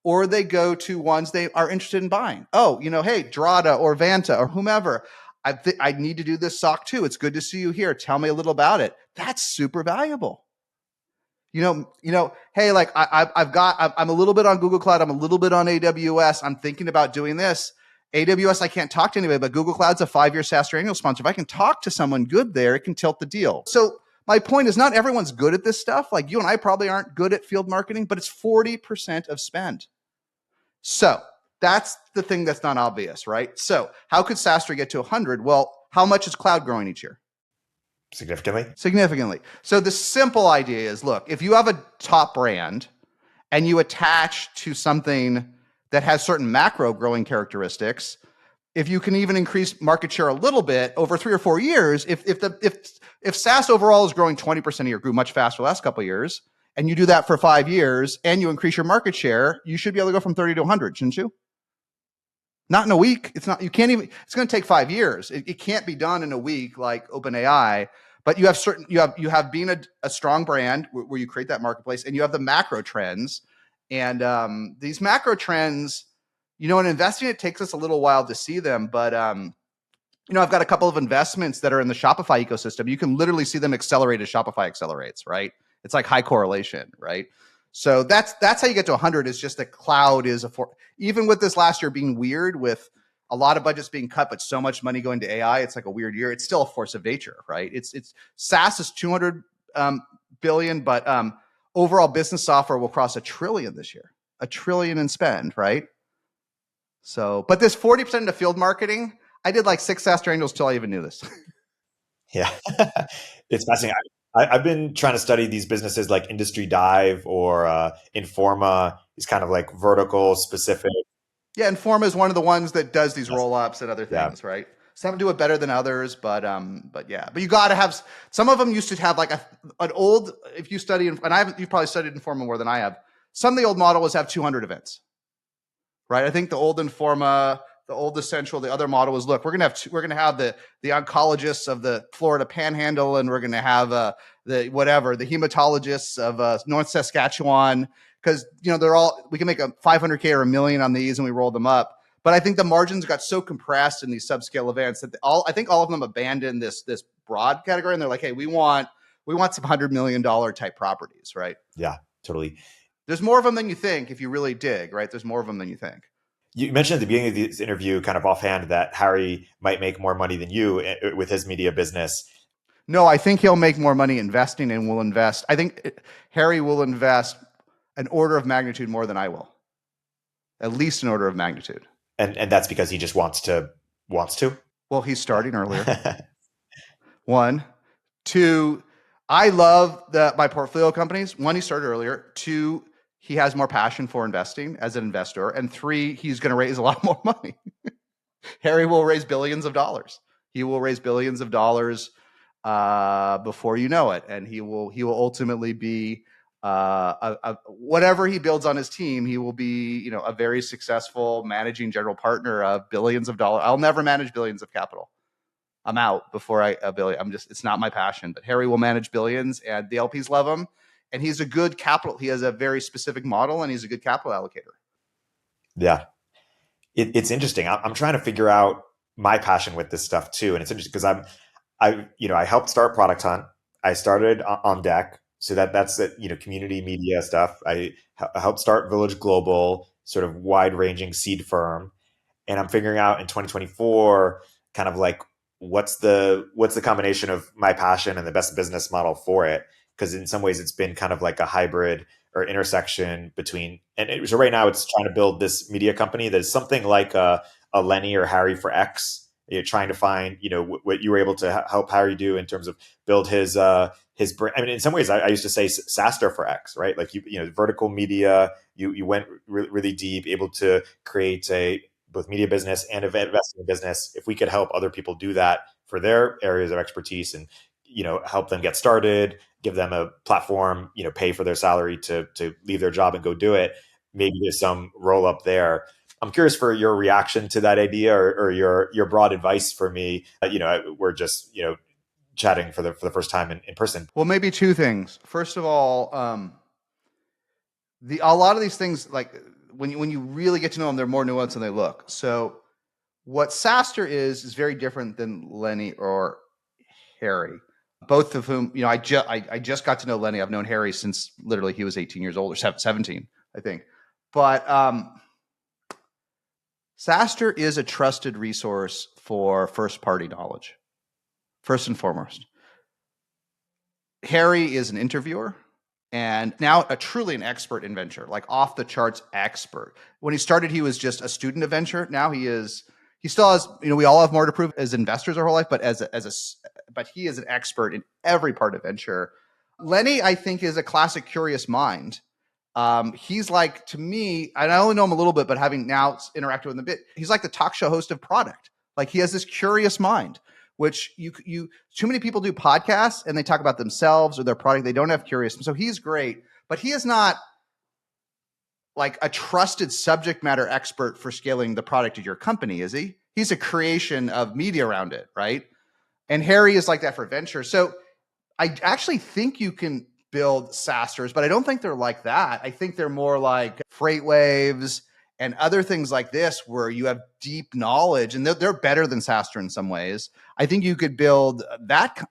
or they go to ones they are interested in buying. Oh, hey, Drada or Vanta or whomever, I need to do this SOC too. It's good to see you here. Tell me a little about it. That's super valuable. Hey, like I'm a little bit on Google Cloud. I'm a little bit on AWS. I'm thinking about doing this. AWS, I can't talk to anybody, but Google Cloud's a 5-year SaaStr annual sponsor. If I can talk to someone good there, it can tilt the deal. So my point is, not everyone's good at this stuff. Like you and I probably aren't good at field marketing, but it's 40% of spend. So that's the thing that's not obvious, right? So how could SaaStr get to 100? Well, how much is cloud growing each year? Significantly. So the simple idea is, look, if you have a top brand and you attach to something that has certain macro growing characteristics, if you can even increase market share a little bit over 3 or 4 years, if SaaS overall is growing 20% a year, grew much faster the last couple of years, and you do that for 5 years and you increase your market share, you should be able to go from 30 to 100, shouldn't you? Not in a week. It's going to take 5 years. It can't be done in a week like OpenAI, but you have been a strong brand where you create that marketplace, and you have the macro trends. And these macro trends, in investing, it takes us a little while to see them. But, I've got a couple of investments that are in the Shopify ecosystem. You can literally see them accelerate as Shopify accelerates, right? It's like high correlation, right? So that's how you get to 100, is just that cloud is even with this last year being weird with a lot of budgets being cut, but so much money going to AI, it's like a weird year. It's still a force of nature, right? It's SaaS is 200 billion, but overall business software will cross $1 trillion this year. $1 trillion in spend, right? So, but this 40% into field marketing, I did like 6 SaaStr angels till I even knew this. Yeah, it's fascinating. I've been trying to study these businesses like Industry Dive or Informa, these kind of like vertical specific. Yeah, Informa is one of the ones that does these Yes. roll-ups and other Yeah. things, right? Some do it better than others, but yeah. But you got to have, some of them used to have like an old, if you study, and you've probably studied Informa more than I have. Some of the old model was have 200 events, right? I think the old Informa, the old Essential, the other model was, look, we're gonna have the oncologists of the Florida Panhandle, and we're gonna have the hematologists of North Saskatchewan, because they're all, we can make a 500K or $1 million on these, and we roll them up. But I think the margins got so compressed in these subscale events that I think all of them abandoned this broad category, and they're like, hey, we want some $100 million type properties, right? Yeah, totally. There's more of them than you think if you really dig, right? There's more of them than you think. You mentioned at the beginning of this interview, kind of offhand, that Harry might make more money than you with his media business. No, I think he'll make more money investing and will invest. I think Harry will invest an order of magnitude more than I will. At least an order of magnitude. And that's because he just wants to. Well, he's starting earlier. 1, 2, I love my portfolio companies. 1, he started earlier. 2, he has more passion for investing as an investor. And 3, he's going to raise a lot more money. Harry will raise billions of dollars. He will raise billions of dollars before you know it. And he will ultimately be whatever he builds on his team, he will be, a very successful managing general partner of billions of dollars. I'll never manage billions of capital. I'm out before a billion. It's not my passion, but Harry will manage billions, and the LPs love him. And he's a good capital. He has a very specific model, and he's a good capital allocator. Yeah. It's interesting. I'm trying to figure out my passion with this stuff too. And it's interesting because I helped start Product Hunt. I started on deck. So that's the, community media stuff. I helped start Village Global, sort of wide ranging seed firm. And I'm figuring out in 2024, kind of like, what's the combination of my passion and the best business model for it? Because in some ways it's been kind of like a hybrid or intersection between, so right now it's trying to build this media company that is something like a Lenny or Harry for X. You're trying to find, what you were able to help Harry do in terms of build his brand. I mean, in some ways, I used to say SaaStr for X, right? Like vertical media. You went really deep, able to create both media business and investing business. If we could help other people do that for their areas of expertise, and help them get started, give them a platform, pay for their salary to leave their job and go do it. Maybe there's some roll up there. I'm curious for your reaction to that idea, or your broad advice for me. We're just chatting for the first time in person. Well, maybe 2 things. First of all, a lot of these things, like when you really get to know them, they're more nuanced than they look. So what SaaStr is very different than Lenny or Harry, both of whom, I just got to know Lenny. I've known Harry since literally he was 18 years old, or 17, I think. But SaaStr is a trusted resource for first-party knowledge, first and foremost. Harry is an interviewer, and now truly an expert in venture, like off the charts expert. When he started, he was just a student of venture. Now he still has, we all have more to prove as investors our whole life, but but he is an expert in every part of venture. Lenny, I think, is a classic curious mind. He's like, to me, and I only know him a little bit, but having now interacted with him a bit, he's like the talk show host of product. Like, he has this curious mind, which too many people do podcasts and they talk about themselves or their product. They don't have curious. So he's great, but he is not like a trusted subject matter expert for scaling the product of your company, is he? He's a creation of media around it, right? And Harry is like that for venture. So I actually think you can build SaaStrs, but I don't think they're like that. I think they're more like Freight Waves and other things like this, where you have deep knowledge, and they're better than SaaStr in some ways. I think you could build that.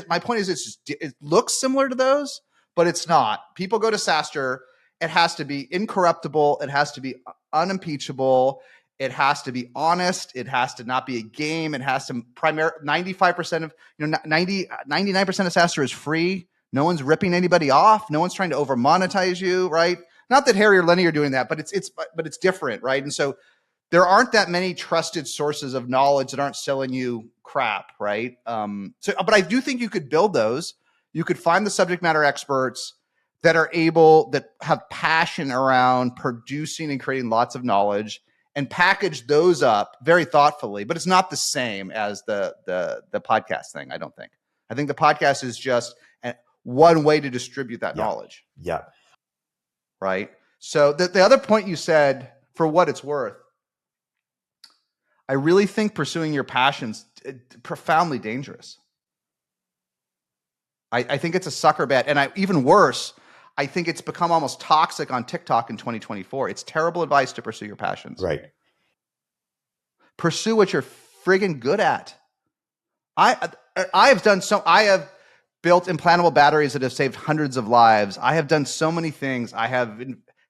My point is, it looks similar to those, but it's not. People go to SaaStr. It has to be incorruptible. It has to be unimpeachable. It has to be honest. It has to not be a game. It has to 95% of 99% of SaaStr is free. No one's ripping anybody off. No one's trying to over monetize you, right? Not that Harry or Lenny are doing that, but it's different, right? And so there aren't that many trusted sources of knowledge that aren't selling you crap, right? But I do think you could build those. You could find the subject matter experts that have passion around producing and creating lots of knowledge, and package those up very thoughtfully. But it's not the same as the podcast thing, I don't think. I think the podcast is just one way to distribute that knowledge. Yeah. Right. So the other point you said, for what it's worth, I really think pursuing your passions profoundly dangerous. I think it's a sucker bet. And even worse, I think it's become almost toxic on TikTok in 2024. It's terrible advice to pursue your passions. Right. Pursue what you're friggin' good at. I have built implantable batteries that have saved hundreds of lives. I have done so many things. I have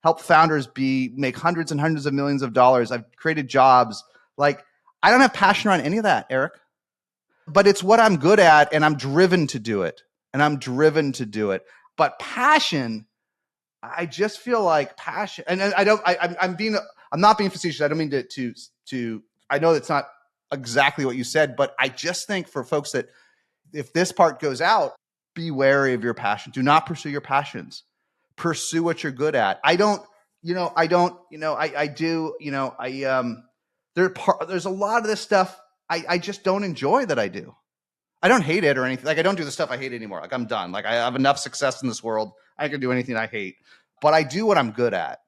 helped founders make hundreds and hundreds of millions of dollars. I've created jobs. Like, I don't have passion around any of that, Erik. But it's what I'm good at, and I'm driven to do it. But passion, I just feel like passion, and I'm not being facetious. I don't mean to. I know that's not exactly what you said, but I just think for folks that, if this part goes out, be wary of your passion. Do not pursue your passions. Pursue what you're good at. There's a lot of this stuff I just don't enjoy that I do. I don't hate it or anything. Like, I don't do the stuff I hate anymore. Like, I'm done. Like, I have enough success in this world. I can do anything I hate, but I do what I'm good at.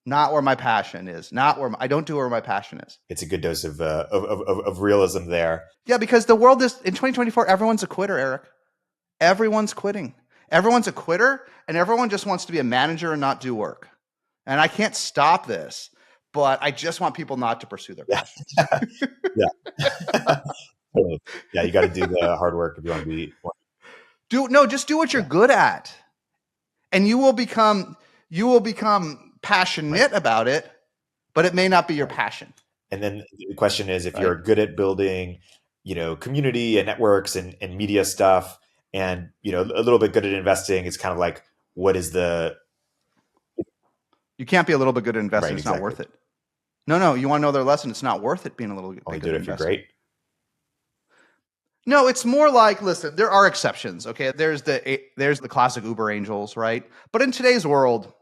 Not where my passion is. I don't do where my passion is. It's a good dose of realism there. Yeah, because the world is, in 2024, everyone's a quitter, Erik. Everyone's quitting. Everyone's a quitter, and everyone just wants to be a manager and not do work. And I can't stop this, but I just want people not to pursue their passions. Yeah. Yeah, you got to do the hard work if you want to be. Just do what you're good at, and you will become passionate about it, but it may not be your passion. And then the question is, if you're good at building, community and networks and media stuff, and a little bit good at investing, it's kind of like, what is the? You can't be a little bit good at investing. Right, it's not worth it. No. You want to know their lesson? It's not worth it being a little bit Only good do at it if you're investing. great. No, it's more like, listen, there are exceptions. Okay, there's the classic Uber angels, right? But in today's world,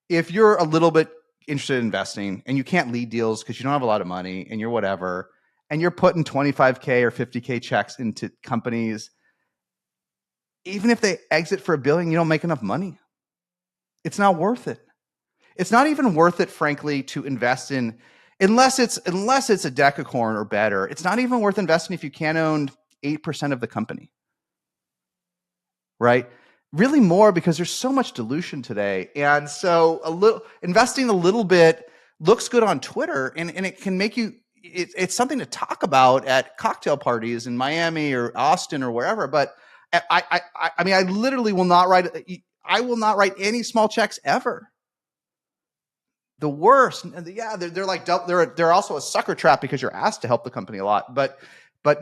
if you're a little bit interested in investing and you can't lead deals because you don't have a lot of money and you're whatever, and you're putting 25K or 50K checks into companies, even if they exit for $1 billion, you don't make enough money. It's not worth it. It's not even worth it, frankly, to invest in, unless it's a decacorn or better. It's not even worth investing if you can't own 8% of the company, right? Really more, because there's so much dilution today. And so investing a little bit looks good on Twitter, and it can make you, it's something to talk about at cocktail parties in Miami or Austin or wherever. But I mean, I literally will not write any small checks ever. The worst. Yeah, they're also a sucker trap because you're asked to help the company a lot. But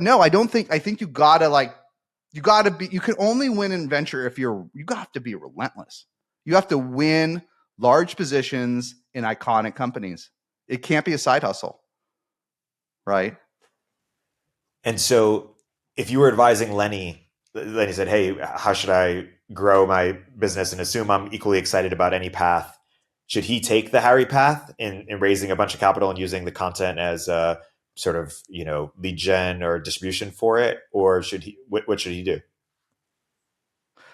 no, I think you can only win in venture if you have to be relentless. You have to win large positions in iconic companies. It can't be a side hustle. Right. And so if you were advising Lenny said, hey, how should I grow my business, and assume I'm equally excited about any path, should he take the Harry path in raising a bunch of capital and using the content as a sort of, lead gen or distribution for it? Or what should he do?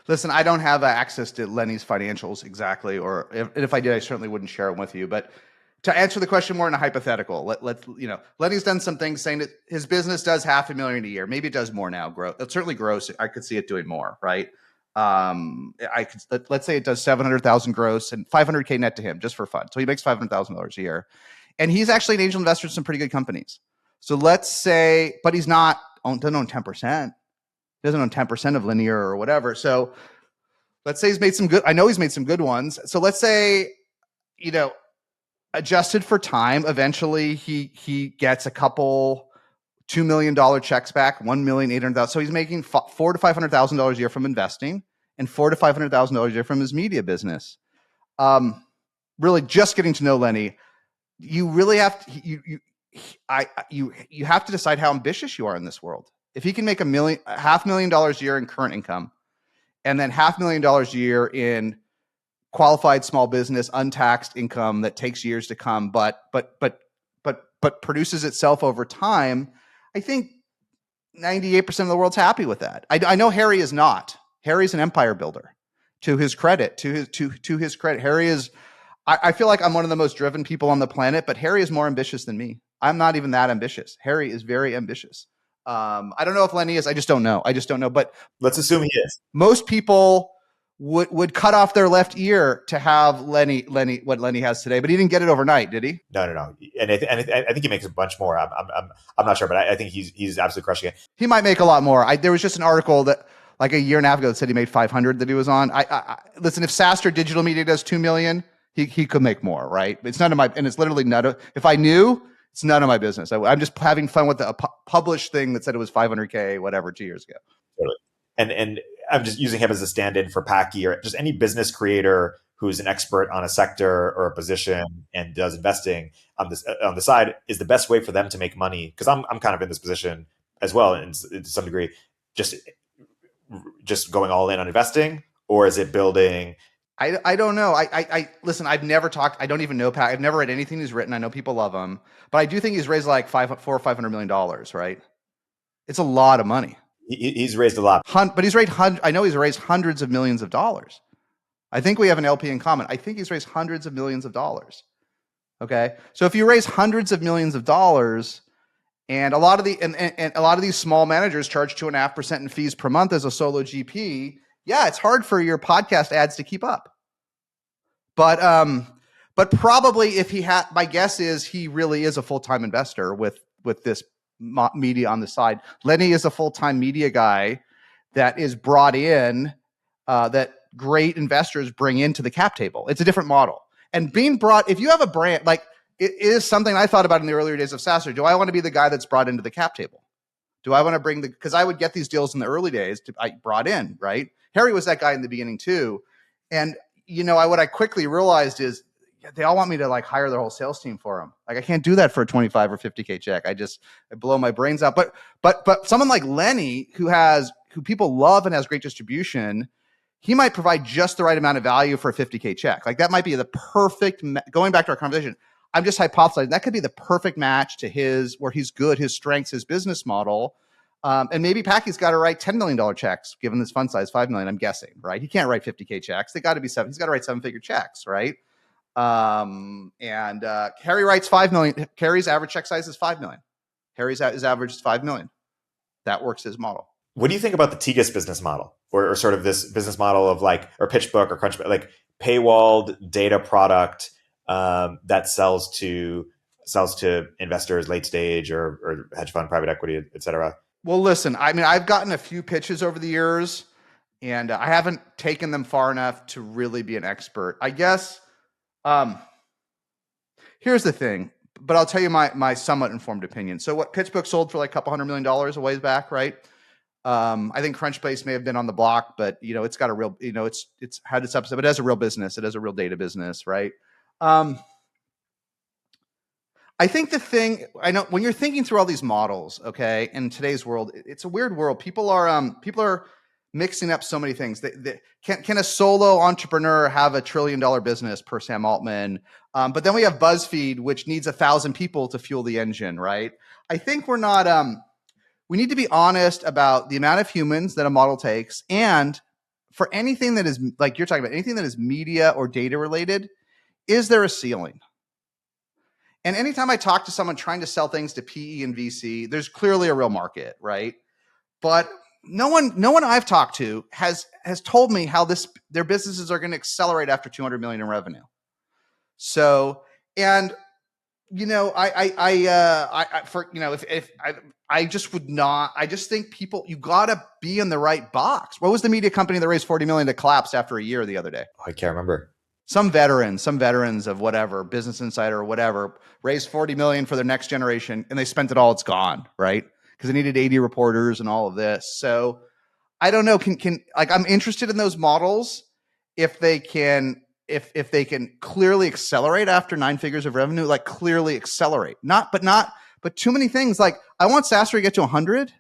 Listen, I don't have access to Lenny's financials exactly, or if I did, I certainly wouldn't share it with you. But to answer the question more in a hypothetical, Lenny's done some things saying that his business does $500,000 a year. Maybe it does more now. It certainly grows. I could see it doing more, right? Let's say it does 700,000 gross and 500K net to him just for fun. So he makes $500,000 a year, and he's actually an angel investor in some pretty good companies. So let's say, but he's doesn't own 10%. He doesn't own 10% of Linear or whatever. So let's say he's made some good ones. So let's say, adjusted for time, eventually he gets a couple $2 million checks back, $1,800,000. So he's making $400,000 to $500,000 a year from investing, and $400,000 to $500,000 a year from his media business. really just getting to know Lenny, you really have to, you have to decide how ambitious you are in this world. If he can make $500,000 a year in current income, and then $500,000 a year in qualified small business untaxed income that takes years to come, but produces itself over time, I think 98% of the world's happy with that. I know Harry is not. Harry's an empire builder. To his credit, to his credit, Harry is. I feel like I'm one of the most driven people on the planet, but Harry is more ambitious than me. I'm not even that ambitious. Harry is very ambitious. I don't know if Lenny is. I just don't know. But let's assume he is. Most people would cut off their left ear to have Lenny what Lenny has today, but he didn't get it overnight, did he? No. And I think he makes a bunch more. I'm not sure, but I think he's absolutely crushing it. He might make a lot more. There was just an article that like a year and a half ago that said he made 500 that he was on. Listen, if SaaStr digital media does 2 million, he could make more, right? It's none of my, and it's literally none of, if I knew, it's none of my business. I'm just having fun with the published thing that said it was 500K, whatever, 2 years ago. Totally. And I'm just using him as a stand-in for Packy or just any business creator who's an expert on a sector or a position and does investing on the side is the best way for them to make money. Because I'm kind of in this position as well, and to some degree, just going all in on investing, or is it building? I don't know. I listen. I've never talked. I don't even know Pat. I've never read anything he's written. I know people love him, but I do think he's raised like $400 or $500 million. Right? It's a lot of money. He's raised a lot, but he's raised. I know he's raised hundreds of millions of dollars. I think we have an LP in common. I think he's raised hundreds of millions of dollars. Okay, so if you raise hundreds of millions of dollars, and a lot of these small managers charge 2.5% in fees per month as a solo GP. Yeah, it's hard for your podcast ads to keep up. But probably if he had, my guess is he really is a full-time investor with this media on the side. Lenny is a full-time media guy that is brought in, that great investors bring into the cap table. It's a different model. And being brought, if you have a brand, like it is something I thought about in the earlier days of SaaStr. Do I want to be the guy that's brought into the cap table? Do I want to bring because I would get these deals in the early days I brought in, right? Harry was that guy in the beginning too. And what I quickly realized is they all want me to like hire their whole sales team for them. Like I can't do that for a 25 or 50K check. I blow my brains out. But someone like Lenny who people love and has great distribution, he might provide just the right amount of value for a 50K check. Like that might be the perfect, going back to our conversation, I'm just hypothesizing that could be the perfect match to where he's good, his strengths, his business model. And maybe Packy's got to write $10 million checks, given this fund size, 5 million, I'm guessing, right? He can't write 50K checks. They got to be he's got to write 7-figure checks, right? And Harry writes 5 million. Harry's average check size is 5 million. His average is 5 million. That works his model. What do you think about the Tegas business model or sort of this business model of like, or PitchBook or Crunchbase, like paywalled data product that sells to investors late stage or hedge fund, private equity, et cetera? Well, listen, I mean, I've gotten a few pitches over the years and I haven't taken them far enough to really be an expert. I guess, here's the thing, but I'll tell you my somewhat informed opinion. So what PitchBook sold for like a couple $100 million a ways back, right? I think Crunchbase may have been on the block, but it's got a real, it's had its upside, but it has a real business. It has a real data business, right? I think the thing I know when you're thinking through all these models, okay, in today's world, it's a weird world. People are mixing up so many things. Can a solo entrepreneur have $1 trillion business per Sam Altman? But then we have BuzzFeed, which needs 1,000 people to fuel the engine, right? I think we're not. We need to be honest about the amount of humans that a model takes, and for anything that is like you're talking about, anything that is media or data related, is there a ceiling? And anytime I talk to someone trying to sell things to PE and VC, there's clearly a real market, right? But no one I've talked to has told me how their businesses are going to accelerate after 200 million in revenue. So, and I just would not. I just think you gotta be in the right box. What was the media company that raised 40 million that collapsed after a year the other day? Oh, I can't remember. Some veterans of whatever, Business Insider or whatever, raised 40 million for their next generation and they spent it all. It's gone, right? Because they needed 80 reporters and all of this. So I don't know. I'm interested in those models if they can if they can clearly accelerate after 9 figures of revenue, like clearly accelerate. But too many things. Like I want SaaStr to get to 100,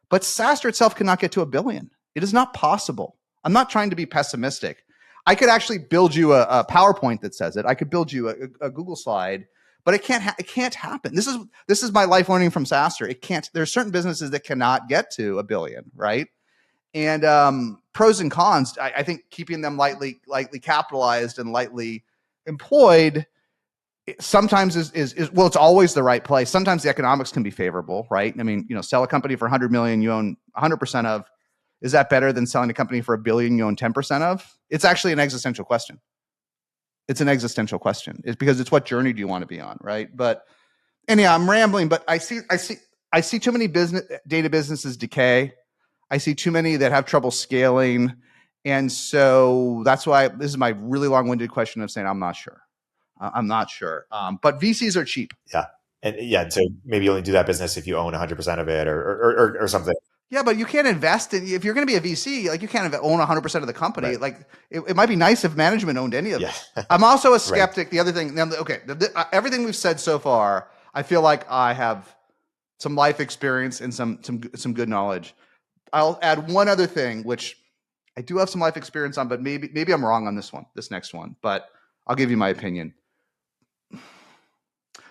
but SaaStr itself cannot get to 1 billion. It is not possible. I'm not trying to be pessimistic. I could actually build you a PowerPoint that says it. I could build you a Google slide, but it can't happen. This is my life learning from SaaStr. It can't. There's certain businesses that cannot get to 1 billion, right? And pros and cons. I think keeping them lightly capitalized and lightly employed sometimes is well, it's always the right place. Sometimes the economics can be favorable, right? I mean, sell a company for 100 million you own 100% of. Is that better than selling a company for 1 billion you own 10% of? It's actually an existential question. It's an existential question. It's because it's what journey do you want to be on, right? But anyhow, I'm rambling. But I see too many data businesses decay. I see too many that have trouble scaling, and so that's why this is my really long-winded question of saying I'm not sure. I'm not sure. But VCs are cheap. Yeah, and so maybe you only do that business if you own 100% of it, or something. Yeah, but you can't invest in, if you're going to be a VC, like you can't own 100% of the company. Right. Like it might be nice if management owned any of it. I'm also a skeptic. Right. The other thing, okay, everything we've said so far, I feel like I have some life experience and some good knowledge. I'll add one other thing, which I do have some life experience on, but maybe I'm wrong on this next one, but I'll give you my opinion.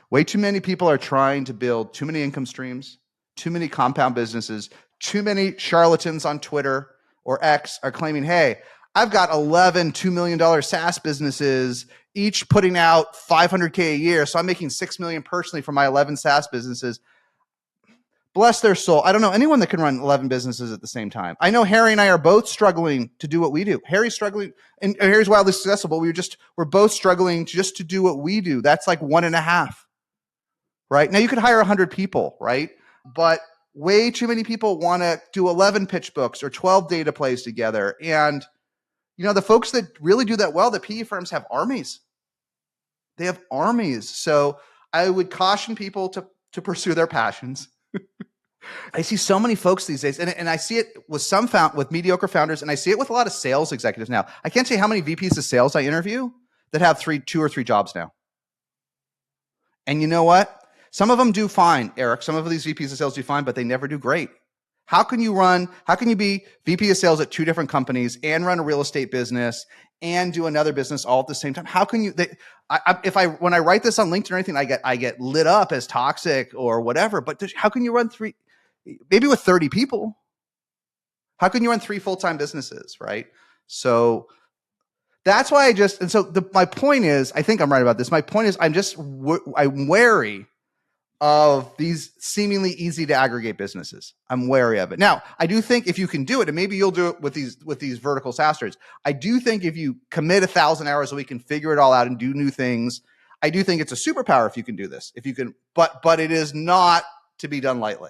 Way too many people are trying to build too many income streams, too many compound businesses. Too many charlatans on Twitter or X are claiming, hey, I've got 11 $2 million SaaS businesses, each putting out $500K a year. So I'm making $6 million personally for my 11 SaaS businesses. Bless their soul. I don't know anyone that can run 11 businesses at the same time. I know Harry and I are both struggling to do what we do. Harry's struggling, and Harry's wildly successful, but we're both struggling just to do what we do. That's like 1.5, right? Now you could hire 100 people, right? But way too many people want to do 11 pitch books or 12 data plays together. And, the folks that really do that well, the PE firms have armies. They have armies. So I would caution people to pursue their passions. I see so many folks these days, and I see it with with mediocre founders, and I see it with a lot of sales executives now. I can't say how many VPs of sales I interview that have 2 or 3 jobs now. And you know what? Some of them do fine, Erik. Some of these VPs of sales do fine, but they never do great. How can you be VP of sales at 2 different companies and run a real estate business and do another business all at the same time? How can you, when I write this on LinkedIn or anything, I get lit up as toxic or whatever, but how can you run 3, maybe with 30 people? How can you run 3 full-time businesses, right? So that's why my point is, I think I'm right about this. My point is I'm wary of these seemingly easy to aggregate businesses. I'm wary of it. Now, I do think if you can do it, and maybe you'll do it with these vertical SaaStr's, I do think if you commit 1,000 hours a week and figure it all out and do new things, I do think it's a superpower if you can do this. If you can, but it is not to be done lightly,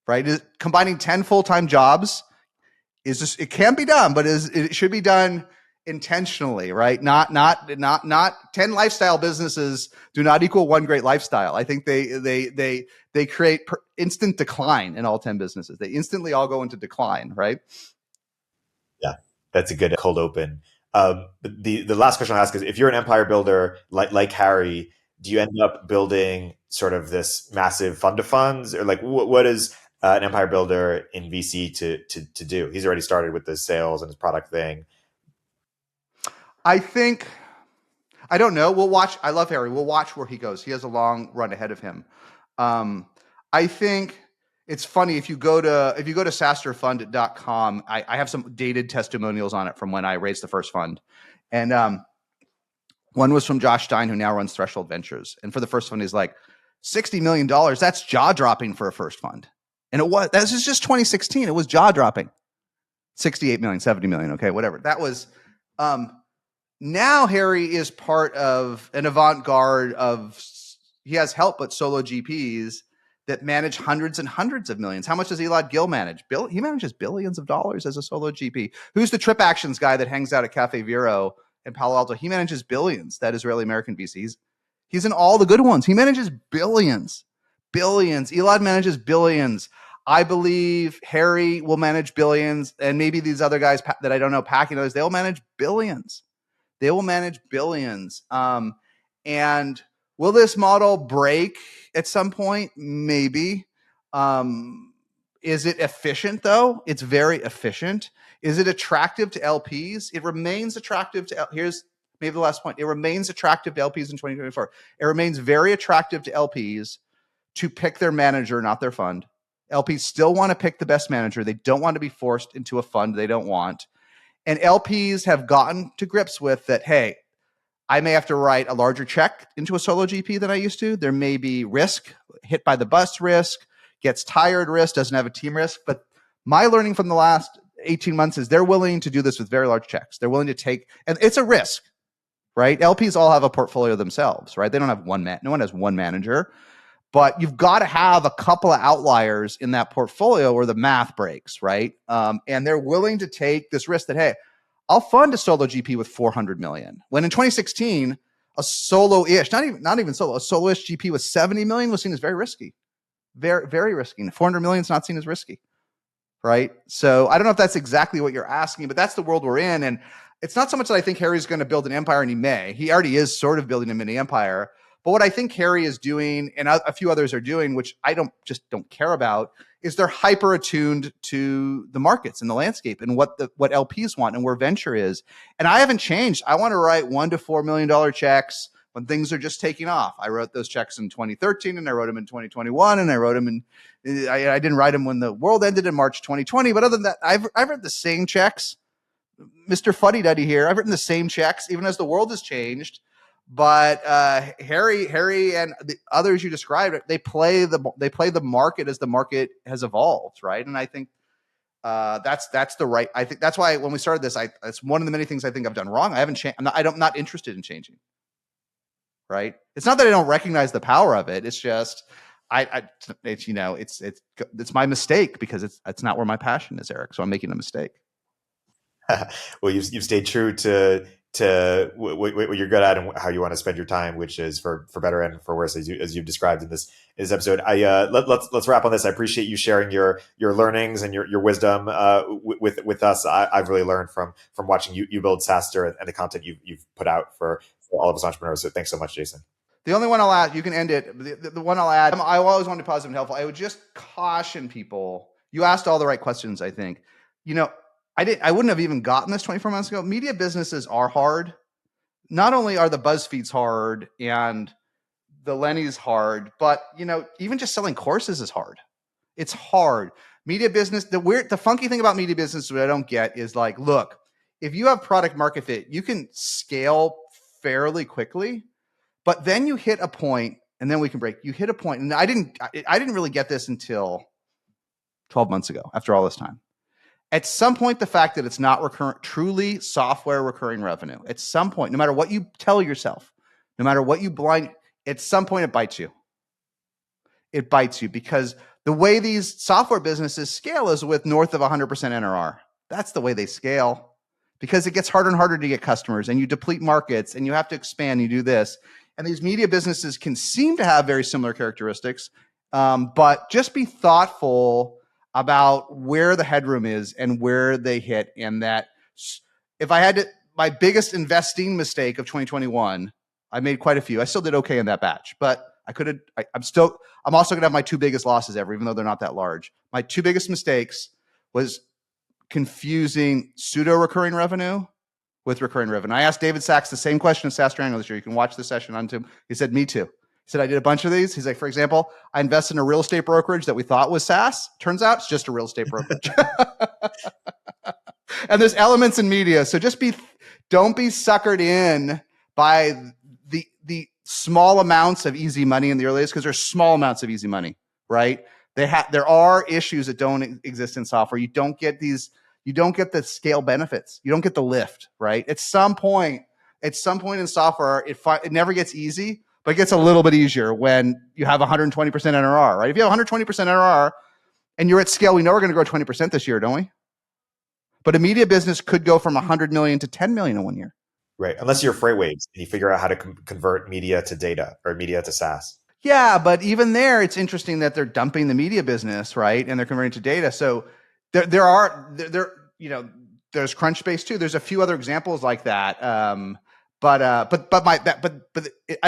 right? Combining 10 full-time jobs it can be done, but it should be done intentionally, right? Not 10 lifestyle businesses do not equal one great lifestyle. I think they create instant decline in all 10 businesses. They instantly all go into decline, right? Yeah, that's a good cold open. The last question I'll ask is, if you're an empire builder like Harry, do you end up building sort of this massive fund of funds, or like what is an empire builder in VC to do? He's already started with the sales and his product thing. I don't know. We'll watch. I love Harry. We'll watch where he goes. He has a long run ahead of him. I think it's funny if you go to SaaStrFund.com. I have some dated testimonials on it from when I raised the first fund, and one was from Josh Stein, who now runs Threshold Ventures. And for the first fund, he's like, $60 million. That's jaw dropping for a first fund, and this is just 2016. It was jaw dropping. 68 million, 70 million. Okay, whatever. That was. Now Harry is part of an avant-garde he has help but solo GPs that manage hundreds and hundreds of millions. How much does Elad Gil manage? He manages billions of dollars as a solo GP. Who's the Trip Actions guy that hangs out at Cafe Vero in Palo Alto? He manages billions. That Israeli-American VC. He's in all the good ones. He manages billions. Elad manages billions. I believe Harry will manage billions, and maybe these other guys that I don't know, Pack and others, they'll manage billions. They will manage billions. And will this model break at some point? Maybe. Is it efficient though? It's very efficient. Is it attractive to LPs? It remains attractive to, here's maybe the last point. It remains attractive to LPs in 2024. It remains very attractive to LPs to pick their manager, not their fund. LPs still want to pick the best manager. They don't want to be forced into a fund they don't want. And LPs have gotten to grips with that, hey, I may have to write a larger check into a solo GP than I used to. There may be risk, hit by the bus risk, gets tired risk, doesn't have a team risk. But my learning from the last 18 months is they're willing to do this with very large checks. They're willing to take, and it's a risk, right? LPs all have a portfolio themselves, right? They don't have one man. No one has one manager. But you've got to have a couple of outliers in that portfolio where the math breaks, right? And they're willing to take this risk that, hey, I'll fund a solo GP with 400 million. When in 2016, a solo-ish, not even solo, a solo-ish GP with 70 million was seen as very risky, very, very risky. And 400 million is not seen as risky, right? So I don't know if that's exactly what you're asking, but that's the world we're in. And it's not so much that I think Harry's going to build an empire, and he may. He already is sort of building a mini empire. But what I think Harry is doing, and a few others are doing, which I don't care about, is they're hyper attuned to the markets and the landscape and what LPs want and where venture is. And I haven't changed. I want to write $1 to $4 million checks when things are just taking off. I wrote those checks in 2013, and I wrote them in 2021, and I wrote them I didn't write them when the world ended in March 2020. But other than that, I've written the same checks. Mr. Fuddy Duddy here. I've written the same checks, even as the world has changed. But Harry and the others you described, they play the market as the market has evolved, right? And I think that's the right. I think that's why when we started this, it's one of the many things I think I've done wrong. I haven't changed. I'm not interested in changing, right? It's not that I don't recognize the power of it. It's just it's my mistake because it's not where my passion is, Erik. So I'm making a mistake. Well, you've stayed true to what you're good at and how you want to spend your time, which is for better and for worse, as you've described in this episode. Let's wrap on this. I appreciate you sharing your learnings and your wisdom with us. I've really learned from watching you build SaaStr and the content you've put out for all of us entrepreneurs. So thanks so much, Jason. The only one I'll add, you can end it. The one I'll add, I always want to be positive and helpful. I would just caution people. You asked all the right questions, I think. I wouldn't have even gotten this 24 months ago. Media businesses are hard. Not only are the BuzzFeeds hard and the Lenny's hard, but even just selling courses is hard. It's hard. Media business, the funky thing about media business, what I don't get is like, look, if you have product market fit, you can scale fairly quickly, but then you hit a point, and then we can break. You hit a point, and I didn't really get this until 12 months ago. After all this time. At some point, the fact that it's not truly software recurring revenue, at some point, no matter what you tell yourself, no matter what you at some point it bites you. It bites you because the way these software businesses scale is with north of 100% NRR. That's the way they scale because it gets harder and harder to get customers, and you deplete markets, and you have to expand, you do this. And these media businesses can seem to have very similar characteristics, but just be thoughtful about where the headroom is and where they hit. And that if I had to, my biggest investing mistake of 2021, I made quite a few. I still did okay in that batch, but I'm also going to have my two biggest losses ever, even though they're not that large. My two biggest mistakes was confusing pseudo recurring revenue with recurring revenue. I asked David Sachs the same question in SaaS Triangle this year. You can watch the session on YouTube. He said, me too. He said, I did a bunch of these. He's like, for example, I invested in a real estate brokerage that we thought was SaaS. Turns out it's just a real estate brokerage. And there's elements in media. So don't be suckered in by the small amounts of easy money in the early days, because there's small amounts of easy money, right? There are issues that don't exist in software. You don't get the scale benefits. You don't get the lift, right? At some point in software, it never gets easy. But it gets a little bit easier when you have 120% NRR, right? If you have 120% NRR and you're at scale, we know we're going to grow 20% this year, don't we? But a media business could go from 100 million to 10 million in 1 year. Right. Unless you're Freightwaves and you figure out how to convert media to data or media to SaaS. Yeah, but even there, it's interesting that they're dumping the media business, right? And they're converting to data. So there's Crunchbase too. There's a few other examples like that. I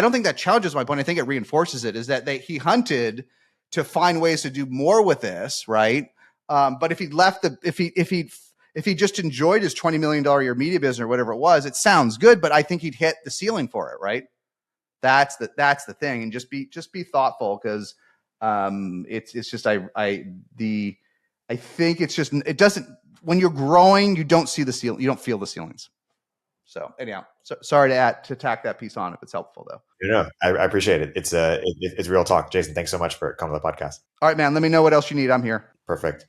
don't think that challenges my point. I think it reinforces it. Is that he hunted to find ways to do more with this, right? But if he'd left if he just enjoyed his $20 million a year media business or whatever it was, it sounds good, but I think he'd hit the ceiling for it, right? That's the thing, and just be thoughtful, because it's just I think it's just, it doesn't, when you're growing, you don't see the ceiling, you don't feel the ceilings. So anyhow, sorry to tack that piece on if it's helpful though. No, I appreciate it. It's real talk. Jason, thanks so much for coming to the podcast. All right, man. Let me know what else you need. I'm here. Perfect.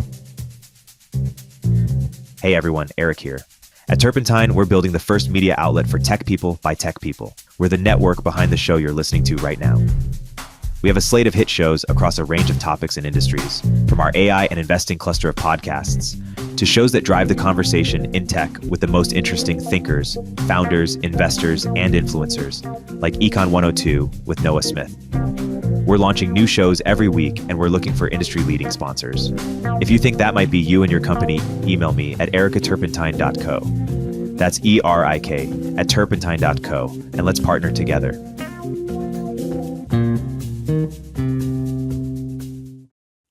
Hey everyone, Erik here. At Turpentine, we're building the first media outlet for tech people by tech people. We're the network behind the show you're listening to right now. We have a slate of hit shows across a range of topics and industries, from our AI and investing cluster of podcasts to shows that drive the conversation in tech with the most interesting thinkers, founders, investors, and influencers, like Econ 102 with Noah Smith. We're launching new shows every week, and we're looking for industry-leading sponsors. If you think that might be you and your company, email me at erikaturpentine.co. That's ERIK at turpentine.co, and let's partner together.